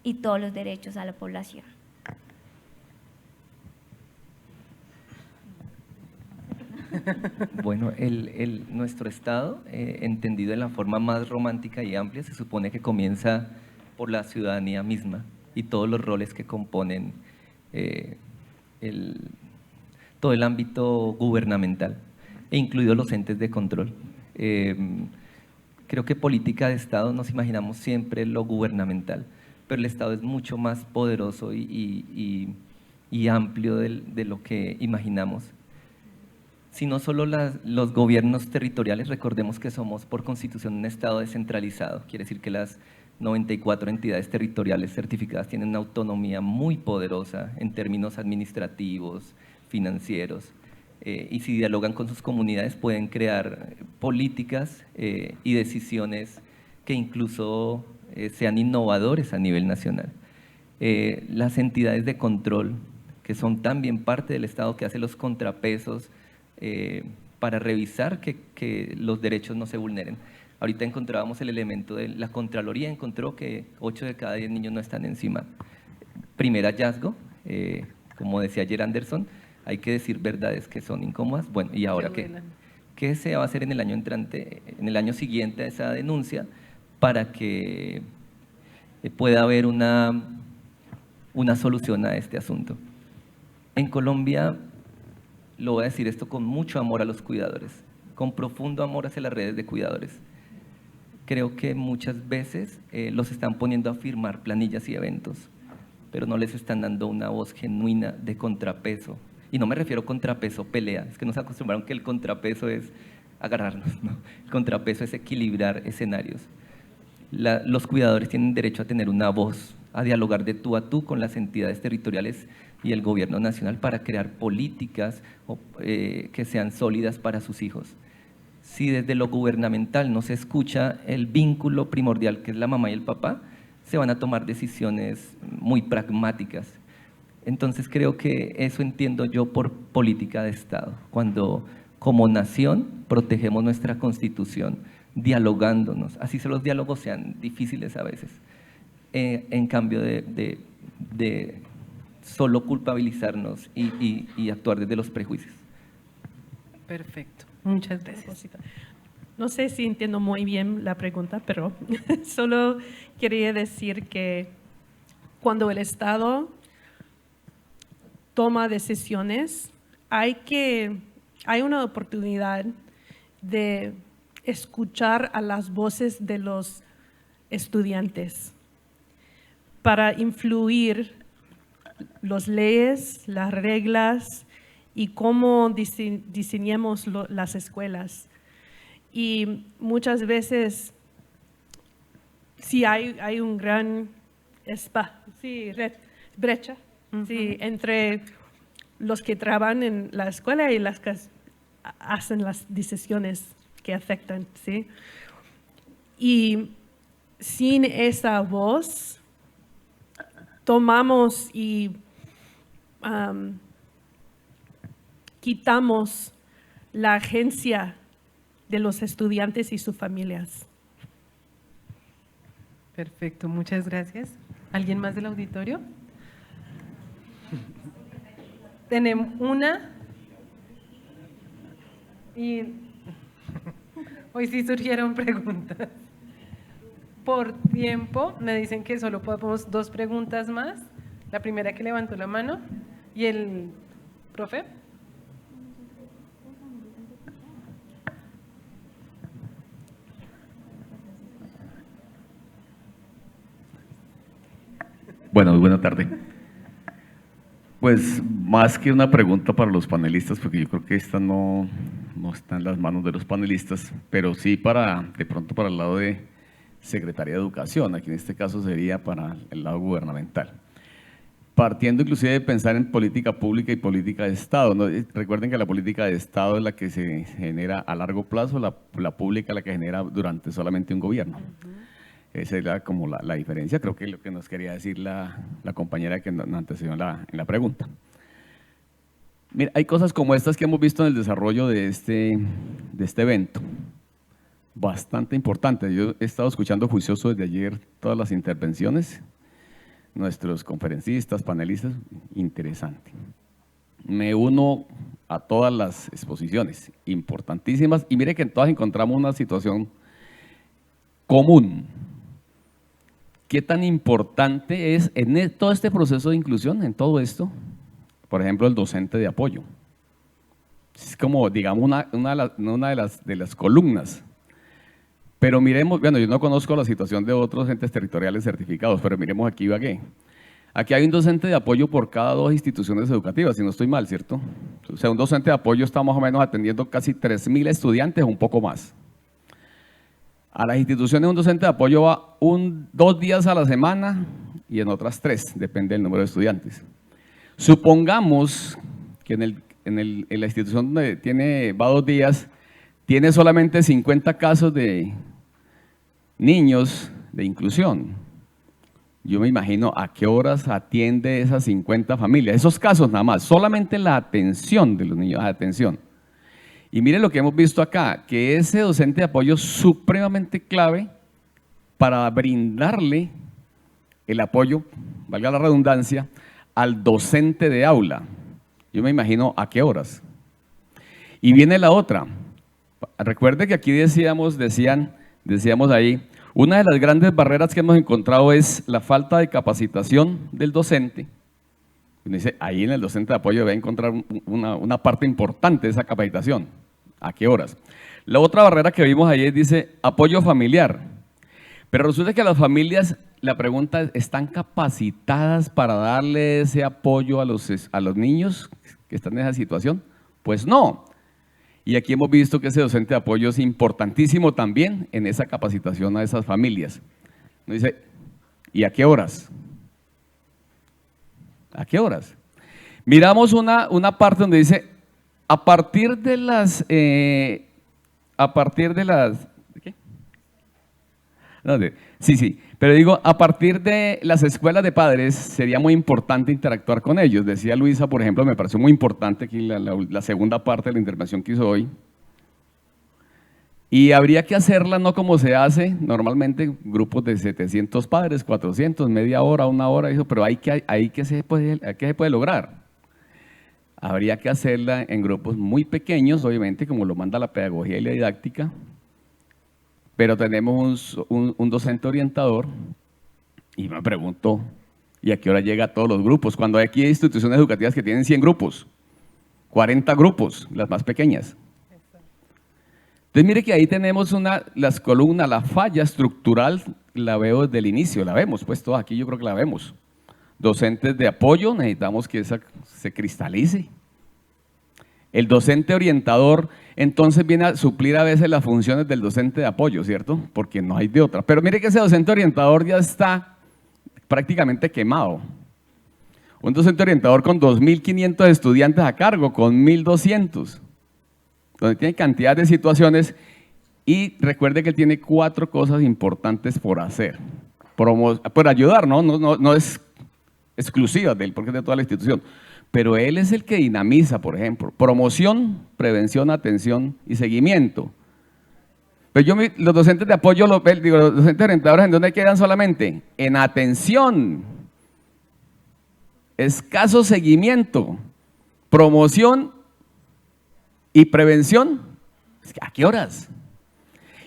y todos los derechos a la población. Bueno, nuestro Estado, entendido de la forma más romántica y amplia, se supone que comienza por la ciudadanía misma y todos los roles que componen todo el ámbito gubernamental, e incluidos los entes de control. Creo que política de Estado nos imaginamos siempre lo gubernamental, pero el Estado es mucho más poderoso y amplio de lo que imaginamos. Si no solo los gobiernos territoriales, recordemos que somos por constitución un Estado descentralizado, quiere decir que las 94 entidades territoriales certificadas tienen una autonomía muy poderosa en términos administrativos, financieros, y si dialogan con sus comunidades pueden crear políticas y decisiones que incluso sean innovadores a nivel nacional. Las entidades de control, que son también parte del Estado, que hace los contrapesos para revisar que los derechos no se vulneren. Ahorita encontrábamos el elemento de la Contraloría, encontró que 8 de cada 10 niños no están encima. Primer hallazgo, como decía ayer Anderson, hay que decir verdades que son incómodas. Bueno, ¿y ahora qué se va a hacer en el año entrante, en el año siguiente a esa denuncia, para que pueda haber una solución a este asunto? En Colombia, lo voy a decir esto con mucho amor a los cuidadores, con profundo amor hacia las redes de cuidadores. Creo que muchas veces los están poniendo a firmar planillas y eventos, pero no les están dando una voz genuina de contrapeso. Y no me refiero a contrapeso pelea, es que nos acostumbraron que el contrapeso es agarrarnos, ¿no? El contrapeso es equilibrar escenarios. Los cuidadores tienen derecho a tener una voz, a dialogar de tú a tú con las entidades territoriales y el gobierno nacional para crear políticas que sean sólidas para sus hijos. Si desde lo gubernamental no se escucha el vínculo primordial que es la mamá y el papá, se van a tomar decisiones muy pragmáticas. Entonces creo que eso entiendo yo por política de Estado, cuando como nación protegemos nuestra Constitución, dialogándonos, así los diálogos sean difíciles a veces, en cambio de solo culpabilizarnos y actuar desde los prejuicios. Perfecto, muchas gracias. No sé si entiendo muy bien la pregunta, pero solo quería decir que cuando el Estado toma decisiones, hay una oportunidad de escuchar a las voces de los estudiantes. para influir las leyes, las reglas y cómo diseñemos las escuelas. Y muchas veces sí hay un gran brecha sí, entre los que trabajan en la escuela y las que hacen las decisiones que afectan, ¿sí? Y sin esa voz, tomamos y quitamos la agencia de los estudiantes y sus familias. Perfecto, muchas gracias. ¿Alguien más del auditorio? Tenemos una. Y hoy sí surgieron preguntas. Por tiempo, me dicen que solo podemos 2 preguntas más. La primera que levantó la mano. ¿Y el profe? Bueno, muy buena tarde. Pues más que una pregunta para los panelistas, porque yo creo que esta no está en las manos de los panelistas, pero sí de pronto para el lado de Secretaría de Educación, aquí en este caso sería para el lado gubernamental. Partiendo inclusive de pensar en política pública y política de Estado, ¿no? Recuerden que la política de Estado es la que se genera a largo plazo, la pública la que genera durante solamente un gobierno. Esa era como la diferencia, creo que es lo que nos quería decir la compañera que nos antecedió en la pregunta. Mira, hay cosas como estas que hemos visto en el desarrollo de este evento, bastante importante. Yo he estado escuchando juicioso desde ayer todas las intervenciones, nuestros conferencistas, panelistas, interesante. Me uno a todas las exposiciones, importantísimas, y mire que en todas encontramos una situación común. ¿Qué tan importante es en todo este proceso de inclusión, en todo esto? Por ejemplo, el docente de apoyo. Es como, digamos, una de las columnas. Pero miremos, bueno, yo no conozco la situación de otros entes territoriales certificados, pero miremos aquí Ibagué. Aquí hay un docente de apoyo por cada 2 instituciones educativas, si no estoy mal, ¿cierto? O sea, un docente de apoyo está más o menos atendiendo casi 3.000 estudiantes o un poco más. A las instituciones un docente de apoyo va 2 días a la semana y en otras 3, depende del número de estudiantes. Supongamos que en la institución donde va 2 días, tiene solamente 50 casos de niños de inclusión. Yo me imagino a qué horas atiende esas 50 familias, esos casos nada más, solamente la atención de los niños, la atención. Y mire lo que hemos visto acá, que ese docente de apoyo es supremamente clave para brindarle el apoyo, valga la redundancia, al docente de aula. Yo me imagino a qué horas. Y viene la otra. Recuerde que aquí decíamos ahí, una de las grandes barreras que hemos encontrado es la falta de capacitación del docente. Uno dice, ahí en el docente de apoyo debe encontrar una parte importante de esa capacitación. ¿A qué horas? La otra barrera que vimos ahí dice apoyo familiar. Pero resulta que las familias, la pregunta es, ¿están capacitadas para darle ese apoyo a los niños que están en esa situación? Pues no. Y aquí hemos visto que ese docente de apoyo es importantísimo también en esa capacitación a esas familias. Uno dice, ¿y a qué horas? ¿A qué horas? Miramos una parte donde dice, a partir de las ¿qué? Sí, pero digo, a partir de las escuelas de padres sería muy importante interactuar con ellos. Decía Luisa, por ejemplo, me pareció muy importante aquí la segunda parte de la intervención que hizo hoy. Y habría que hacerla no como se hace normalmente, grupos de 700 padres, 400, media hora, 1 hora, pero ¿qué se puede lograr? Habría que hacerla en grupos muy pequeños, obviamente, como lo manda la pedagogía y la didáctica, pero tenemos un docente orientador y me pregunto, ¿y a qué hora llega a todos los grupos? Cuando hay aquí instituciones educativas que tienen 100 grupos, 40 grupos, las más pequeñas. Entonces mire que ahí tenemos las columnas, la falla estructural, la veo desde el inicio, la vemos, pues todos aquí yo creo que la vemos. Docentes de apoyo, necesitamos que esa se cristalice. El docente orientador entonces viene a suplir a veces las funciones del docente de apoyo, ¿cierto? Porque no hay de otra. Pero mire que ese docente orientador ya está prácticamente quemado. Un docente orientador con 2.500 estudiantes a cargo, con 1.200, donde tiene cantidad de situaciones y recuerde que él tiene 4 cosas importantes por hacer. Por ayudar, no es exclusiva de él, porque es de toda la institución. Pero él es el que dinamiza, por ejemplo, promoción, prevención, atención y seguimiento. Pero los docentes de apoyo, los docentes orientadores, ¿en dónde quedan solamente? En atención, escaso seguimiento, promoción y prevención. ¿A qué horas?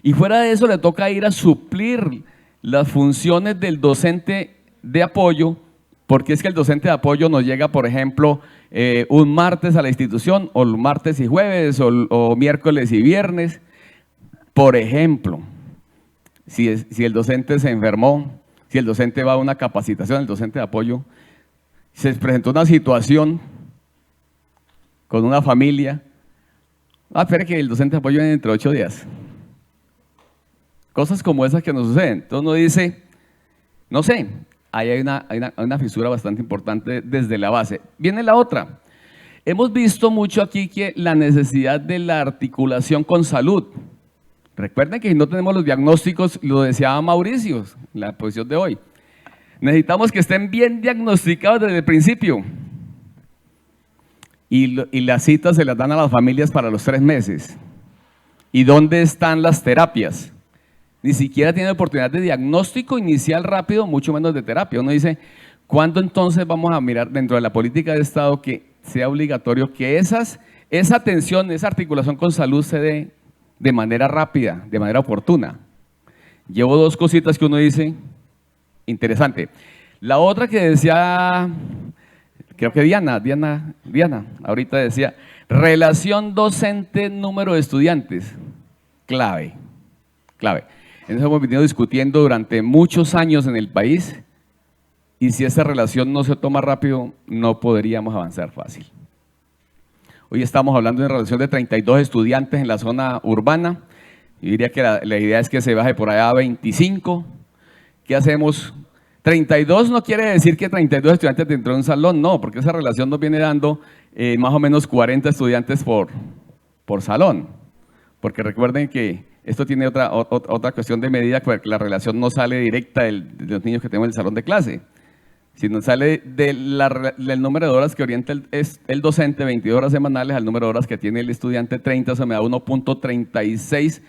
Y fuera de eso le toca ir a suplir las funciones del docente de apoyo, porque es que el docente de apoyo nos llega, por ejemplo, un martes a la institución, o martes y jueves, o miércoles y viernes. Por ejemplo, si el docente se enfermó, si el docente va a una capacitación, el docente de apoyo, se presentó una situación con una familia, espera que el docente de apoyo viene dentro de 8 días. Cosas como esas que nos suceden. Entonces uno dice, no sé, ahí hay una fisura bastante importante desde la base. Viene la otra. Hemos visto mucho aquí que la necesidad de la articulación con salud. Recuerden que si no tenemos los diagnósticos, lo deseaba Mauricio, en la posición de hoy. Necesitamos que estén bien diagnosticados desde el principio. Y las citas se las dan a las familias para los 3 meses. ¿Y dónde están las terapias? Ni siquiera tiene oportunidad de diagnóstico inicial rápido, mucho menos de terapia. Uno dice, ¿cuándo entonces vamos a mirar dentro de la política de Estado que sea obligatorio que esa atención, esa articulación con salud se dé de manera rápida, de manera oportuna? Llevo 2 cositas que uno dice, interesante. La otra que decía, creo que Diana, ahorita decía, relación docente-número de estudiantes, clave. En eso hemos venido discutiendo durante muchos años en el país y si esa relación no se toma rápido, no podríamos avanzar fácil. Hoy estamos hablando de una relación de 32 estudiantes en la zona urbana. Yo diría que la idea es que se baje por allá a 25. ¿Qué hacemos? 32 no quiere decir que 32 estudiantes dentro de un salón, no, porque esa relación nos viene dando más o menos 40 estudiantes por salón. Porque recuerden que esto tiene otra cuestión de medida, porque la relación no sale directa de los niños que tenemos en el salón de clase, sino sale del número de horas que orienta el docente, 22 horas semanales, al número de horas que tiene el estudiante, 30, se me da 1.36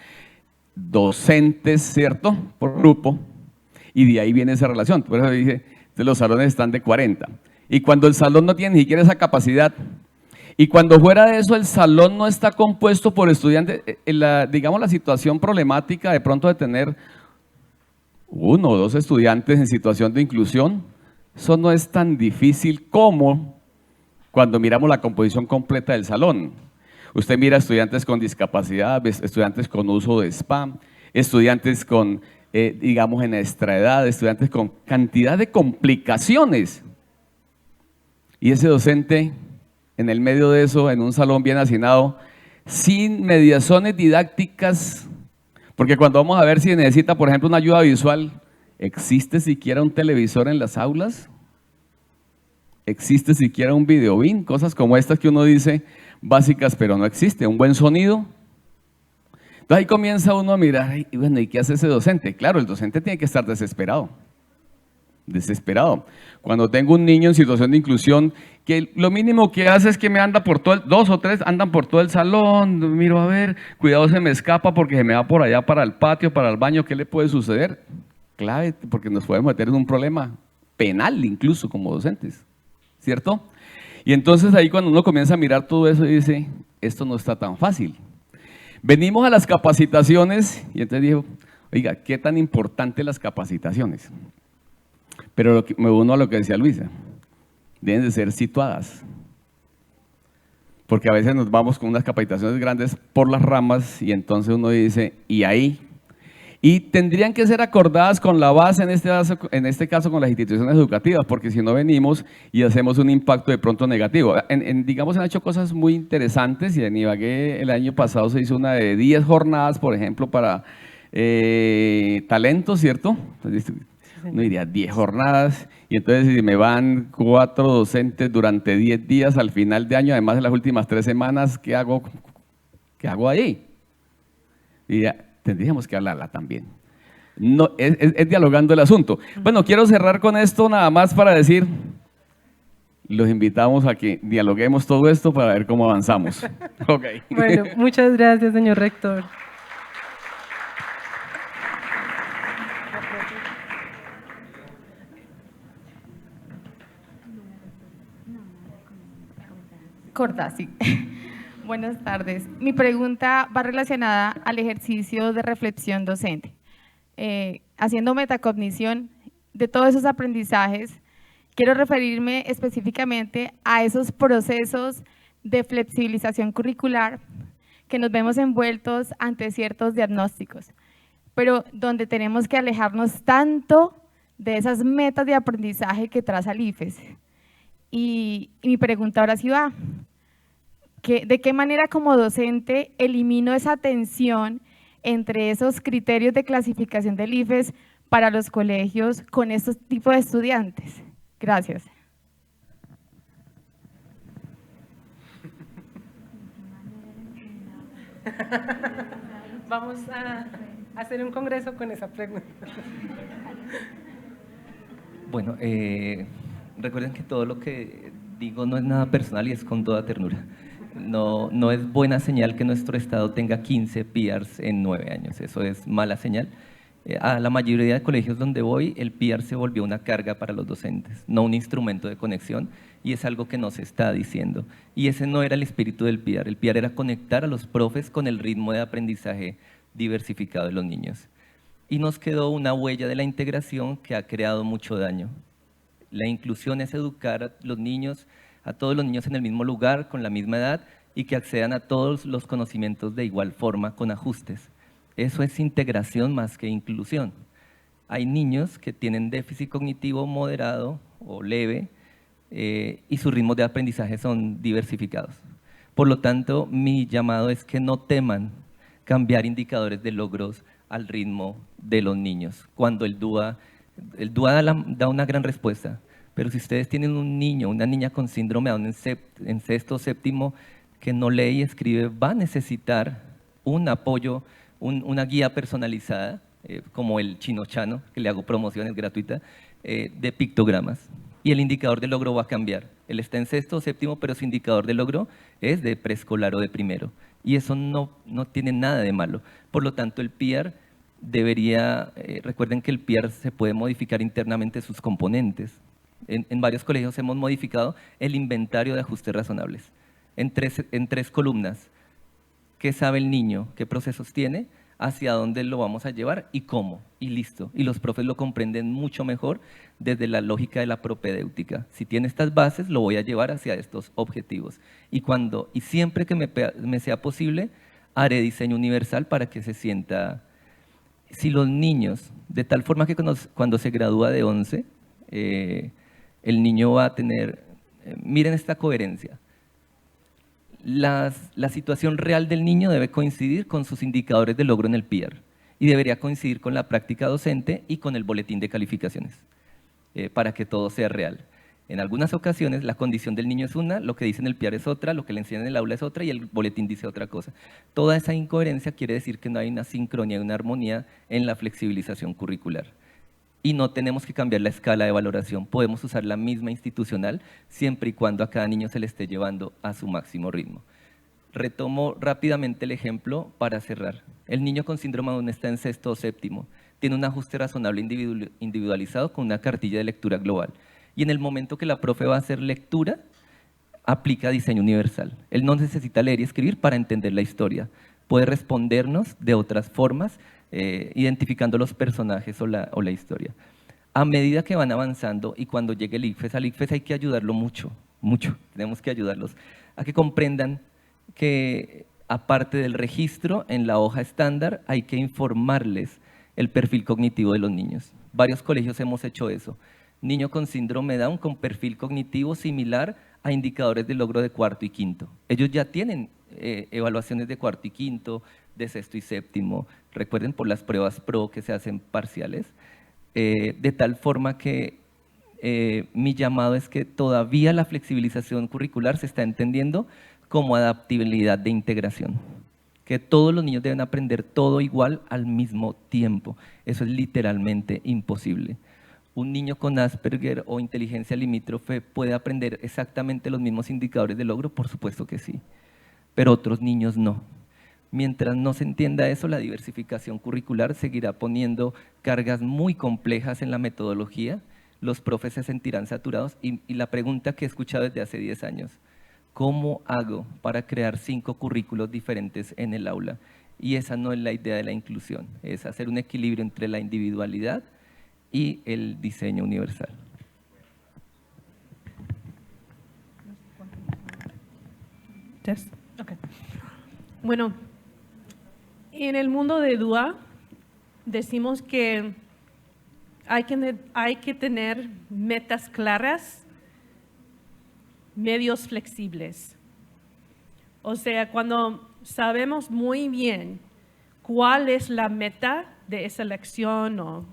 docentes, ¿cierto?, por grupo, y de ahí viene esa relación. Por eso dije, los salones están de 40. Y cuando el salón no tiene ni siquiera esa capacidad, y cuando fuera de eso el salón no está compuesto por estudiantes, digamos la situación problemática de pronto de tener 1 o 2 estudiantes en situación de inclusión, eso no es tan difícil como cuando miramos la composición completa del salón. Usted mira estudiantes con discapacidad, estudiantes con uso de spam, estudiantes con, digamos, en nuestra edad, estudiantes con cantidad de complicaciones. Y ese docente, en el medio de eso, en un salón bien hacinado, sin mediaciones didácticas, porque cuando vamos a ver si necesita, por ejemplo, una ayuda visual, ¿existe siquiera un televisor en las aulas? ¿Existe siquiera un videobin? Cosas como estas que uno dice básicas, pero no existe. ¿Un buen sonido? Entonces ahí comienza uno a mirar, y bueno, ¿y qué hace ese docente? Claro, el docente tiene que estar desesperado. Cuando tengo un niño en situación de inclusión, que lo mínimo que hace es que me anda por todo 2 o 3 andan por todo el salón, miro a ver, cuidado se me escapa porque se me va por allá para el patio, para el baño, ¿qué le puede suceder? Clave, porque nos podemos meter en un problema penal incluso como docentes, ¿cierto? Y entonces ahí cuando uno comienza a mirar todo eso y dice, esto no está tan fácil. Venimos a las capacitaciones y entonces digo, oiga, ¿qué tan importante las capacitaciones? Pero me uno a lo que decía Luisa, deben de ser situadas. Porque a veces nos vamos con unas capacitaciones grandes por las ramas y entonces uno dice, ¿y ahí? Y tendrían que ser acordadas con la base, en este caso con las instituciones educativas, porque si no venimos y hacemos un impacto de pronto negativo. Digamos, han hecho cosas muy interesantes y en Ibagué el año pasado se hizo una de 10 jornadas, por ejemplo, para talentos, ¿cierto? Entonces, uno diría 10 jornadas y entonces si me van 4 docentes durante 10 días al final de año, además de las últimas 3 semanas, ¿qué hago ahí? Y ya, tendríamos que hablarla también. No, es dialogando el asunto. Bueno, quiero cerrar con esto nada más para decir, los invitamos a que dialoguemos todo esto para ver cómo avanzamos. Okay. Bueno, muchas gracias, señor rector. Corta, sí. Buenas tardes. Mi pregunta va relacionada al ejercicio de reflexión docente. Haciendo metacognición de todos esos aprendizajes, quiero referirme específicamente a esos procesos de flexibilización curricular que nos vemos envueltos ante ciertos diagnósticos, pero donde tenemos que alejarnos tanto de esas metas de aprendizaje que traza el IFES. Y mi pregunta ahora sí va, ¿de qué manera como docente elimino esa tensión entre esos criterios de clasificación del IFES para los colegios con estos tipos de estudiantes? Gracias. Vamos a hacer un congreso con esa pregunta. Bueno, recuerden que todo lo que digo no es nada personal y es con toda ternura. No es buena señal que nuestro estado tenga 15 PIARs en 9 años, eso es mala señal. A la mayoría de colegios donde voy, el PIAR se volvió una carga para los docentes, no un instrumento de conexión, y es algo que no se está diciendo. Y ese no era el espíritu del PIAR. El PIAR era conectar a los profes con el ritmo de aprendizaje diversificado de los niños. Y nos quedó una huella de la integración que ha creado mucho daño. La inclusión es educar a los niños, a todos los niños en el mismo lugar, con la misma edad, y que accedan a todos los conocimientos de igual forma, con ajustes. Eso es integración más que inclusión. Hay niños que tienen déficit cognitivo moderado o leve y sus ritmos de aprendizaje son diversificados. Por lo tanto, mi llamado es que no teman cambiar indicadores de logros al ritmo de los niños. Cuando el DUA da una gran respuesta, pero si ustedes tienen un niño, una niña con síndrome de Down en sexto o séptimo que no lee y escribe, va a necesitar un apoyo, una guía personalizada, como el Chino Chano, que le hago promociones gratuitas, de pictogramas. Y el indicador de logro va a cambiar. Él está en sexto o séptimo, pero su indicador de logro es de preescolar o de primero. Y eso no tiene nada de malo. Por lo tanto, el PIAR debería, recuerden que el PIAR se puede modificar internamente sus componentes. En varios colegios hemos modificado el inventario de ajustes razonables. En tres columnas. ¿Qué sabe el niño? ¿Qué procesos tiene? ¿Hacia dónde lo vamos a llevar? ¿Y cómo? Y listo. Y los profes lo comprenden mucho mejor desde la lógica de la propedéutica. Si tiene estas bases, lo voy a llevar hacia estos objetivos. Y siempre que me sea posible, haré diseño universal para que se sienta. Si los niños, de tal forma que cuando se gradúa de 11, el niño va a tener, miren esta coherencia. La situación real del niño debe coincidir con sus indicadores de logro en el PIAR y debería coincidir con la práctica docente y con el boletín de calificaciones para que todo sea real. En algunas ocasiones la condición del niño es una, lo que dice en el PIAR es otra, lo que le enseñan en el aula es otra y el boletín dice otra cosa. Toda esa incoherencia quiere decir que no hay una sincronía y una armonía en la flexibilización curricular. Y no tenemos que cambiar la escala de valoración, podemos usar la misma institucional siempre y cuando a cada niño se le esté llevando a su máximo ritmo. Retomo rápidamente el ejemplo para cerrar. El niño con síndrome de Down está en sexto o séptimo, tiene un ajuste razonable individualizado con una cartilla de lectura global. Y en el momento que la profe va a hacer lectura, aplica diseño universal. Él no necesita leer y escribir para entender la historia, puede respondernos de otras formas, identificando los personajes o la historia. A medida que van avanzando y cuando llegue el ICFES, al ICFES hay que ayudarlo mucho, tenemos que ayudarlos a que comprendan que aparte del registro en la hoja estándar hay que informarles el perfil cognitivo de los niños. Varios colegios hemos hecho eso. Niño con síndrome Down con perfil cognitivo similar a indicadores de logro de cuarto y quinto. Ellos ya tienen evaluaciones de cuarto y quinto, de sexto y séptimo, recuerden por las pruebas PRO que se hacen parciales, de tal forma que mi llamado es que todavía la flexibilización curricular se está entendiendo como adaptabilidad de integración, que todos los niños deben aprender todo igual al mismo tiempo. Eso es literalmente imposible. Un niño con Asperger o inteligencia limítrofe puede aprender exactamente los mismos indicadores de logro, por supuesto que sí, pero otros niños no. Mientras no se entienda eso, la diversificación curricular seguirá poniendo cargas muy complejas en la metodología, los profes se sentirán saturados y la pregunta que he escuchado desde hace 10 años, ¿cómo hago para crear 5 currículos diferentes en el aula? Y esa no es la idea de la inclusión, es hacer un equilibrio entre la individualidad y el diseño universal. Okay. Bueno, en el mundo de DUA decimos que hay que tener metas claras, medios flexibles. O sea, cuando sabemos muy bien cuál es la meta de esa lección o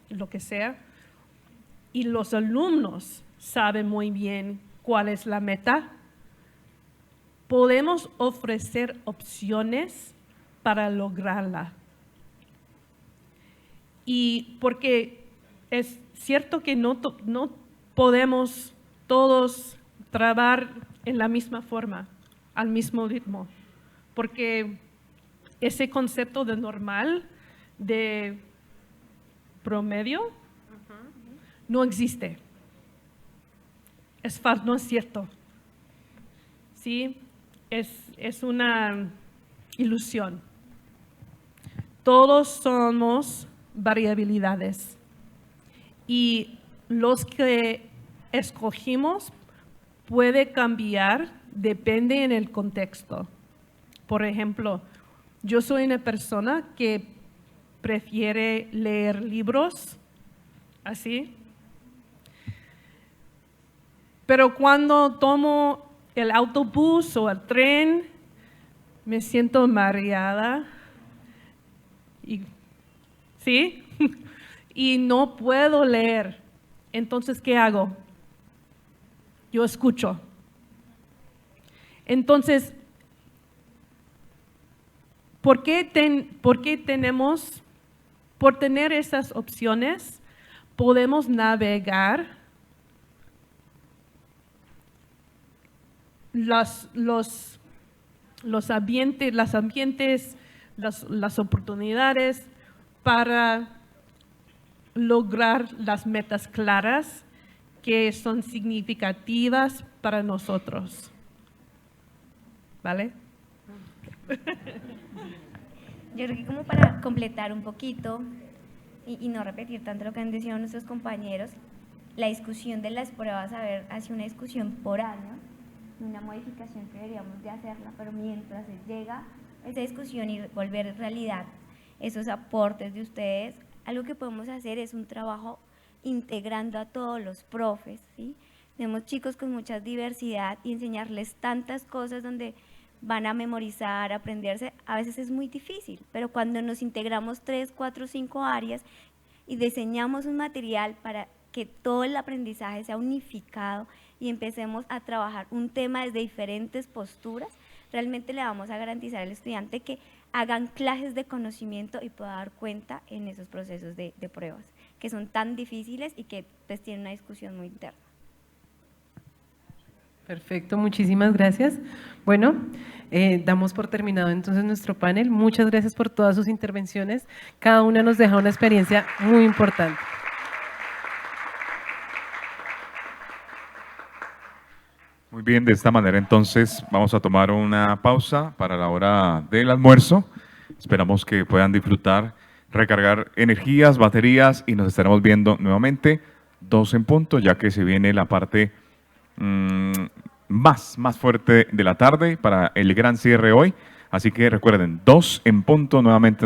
lo que sea, y los alumnos saben muy bien cuál es la meta, podemos ofrecer opciones para lograrla. Y porque es cierto que no podemos todos trabajar en la misma forma, al mismo ritmo, porque ese concepto de normal, de promedio, no existe. No es cierto. ¿Sí? Es una ilusión. Todos somos variabilidades y los que escogimos puede cambiar, depende en el contexto. Por ejemplo, yo soy una persona que prefiere leer libros, así. Pero cuando tomo el autobús o el tren, me siento mareada. ¿Sí? Y no puedo leer. Entonces, ¿qué hago? Yo escucho. Entonces, por tener esas opciones, podemos navegar los ambientes, las oportunidades para lograr las metas claras que son significativas para nosotros. ¿Vale? Yo creo que como para completar un poquito y no repetir tanto lo que han dicho nuestros compañeros, la discusión de las pruebas, hacia una discusión por año, una modificación que deberíamos de hacerla, pero mientras llega esa discusión y volver realidad esos aportes de ustedes, algo que podemos hacer es un trabajo integrando a todos los profes, ¿sí? Tenemos chicos con mucha diversidad y enseñarles tantas cosas donde van a memorizar, aprenderse, a veces es muy difícil, pero cuando nos integramos 3, 4, 5 áreas y diseñamos un material para que todo el aprendizaje sea unificado y empecemos a trabajar un tema desde diferentes posturas, realmente le vamos a garantizar al estudiante que haga anclajes de conocimiento y pueda dar cuenta en esos procesos de pruebas, que son tan difíciles y que pues tienen una discusión muy interna. Perfecto, muchísimas gracias. Bueno, damos por terminado entonces nuestro panel. Muchas gracias por todas sus intervenciones. Cada una nos deja una experiencia muy importante. Muy bien, de esta manera entonces vamos a tomar una pausa para la hora del almuerzo. Esperamos que puedan disfrutar, recargar energías, baterías y nos estaremos viendo nuevamente 2 en punto, ya que se viene la parte más fuerte de la tarde para el gran cierre hoy. Así que recuerden, 2 en punto nuevamente.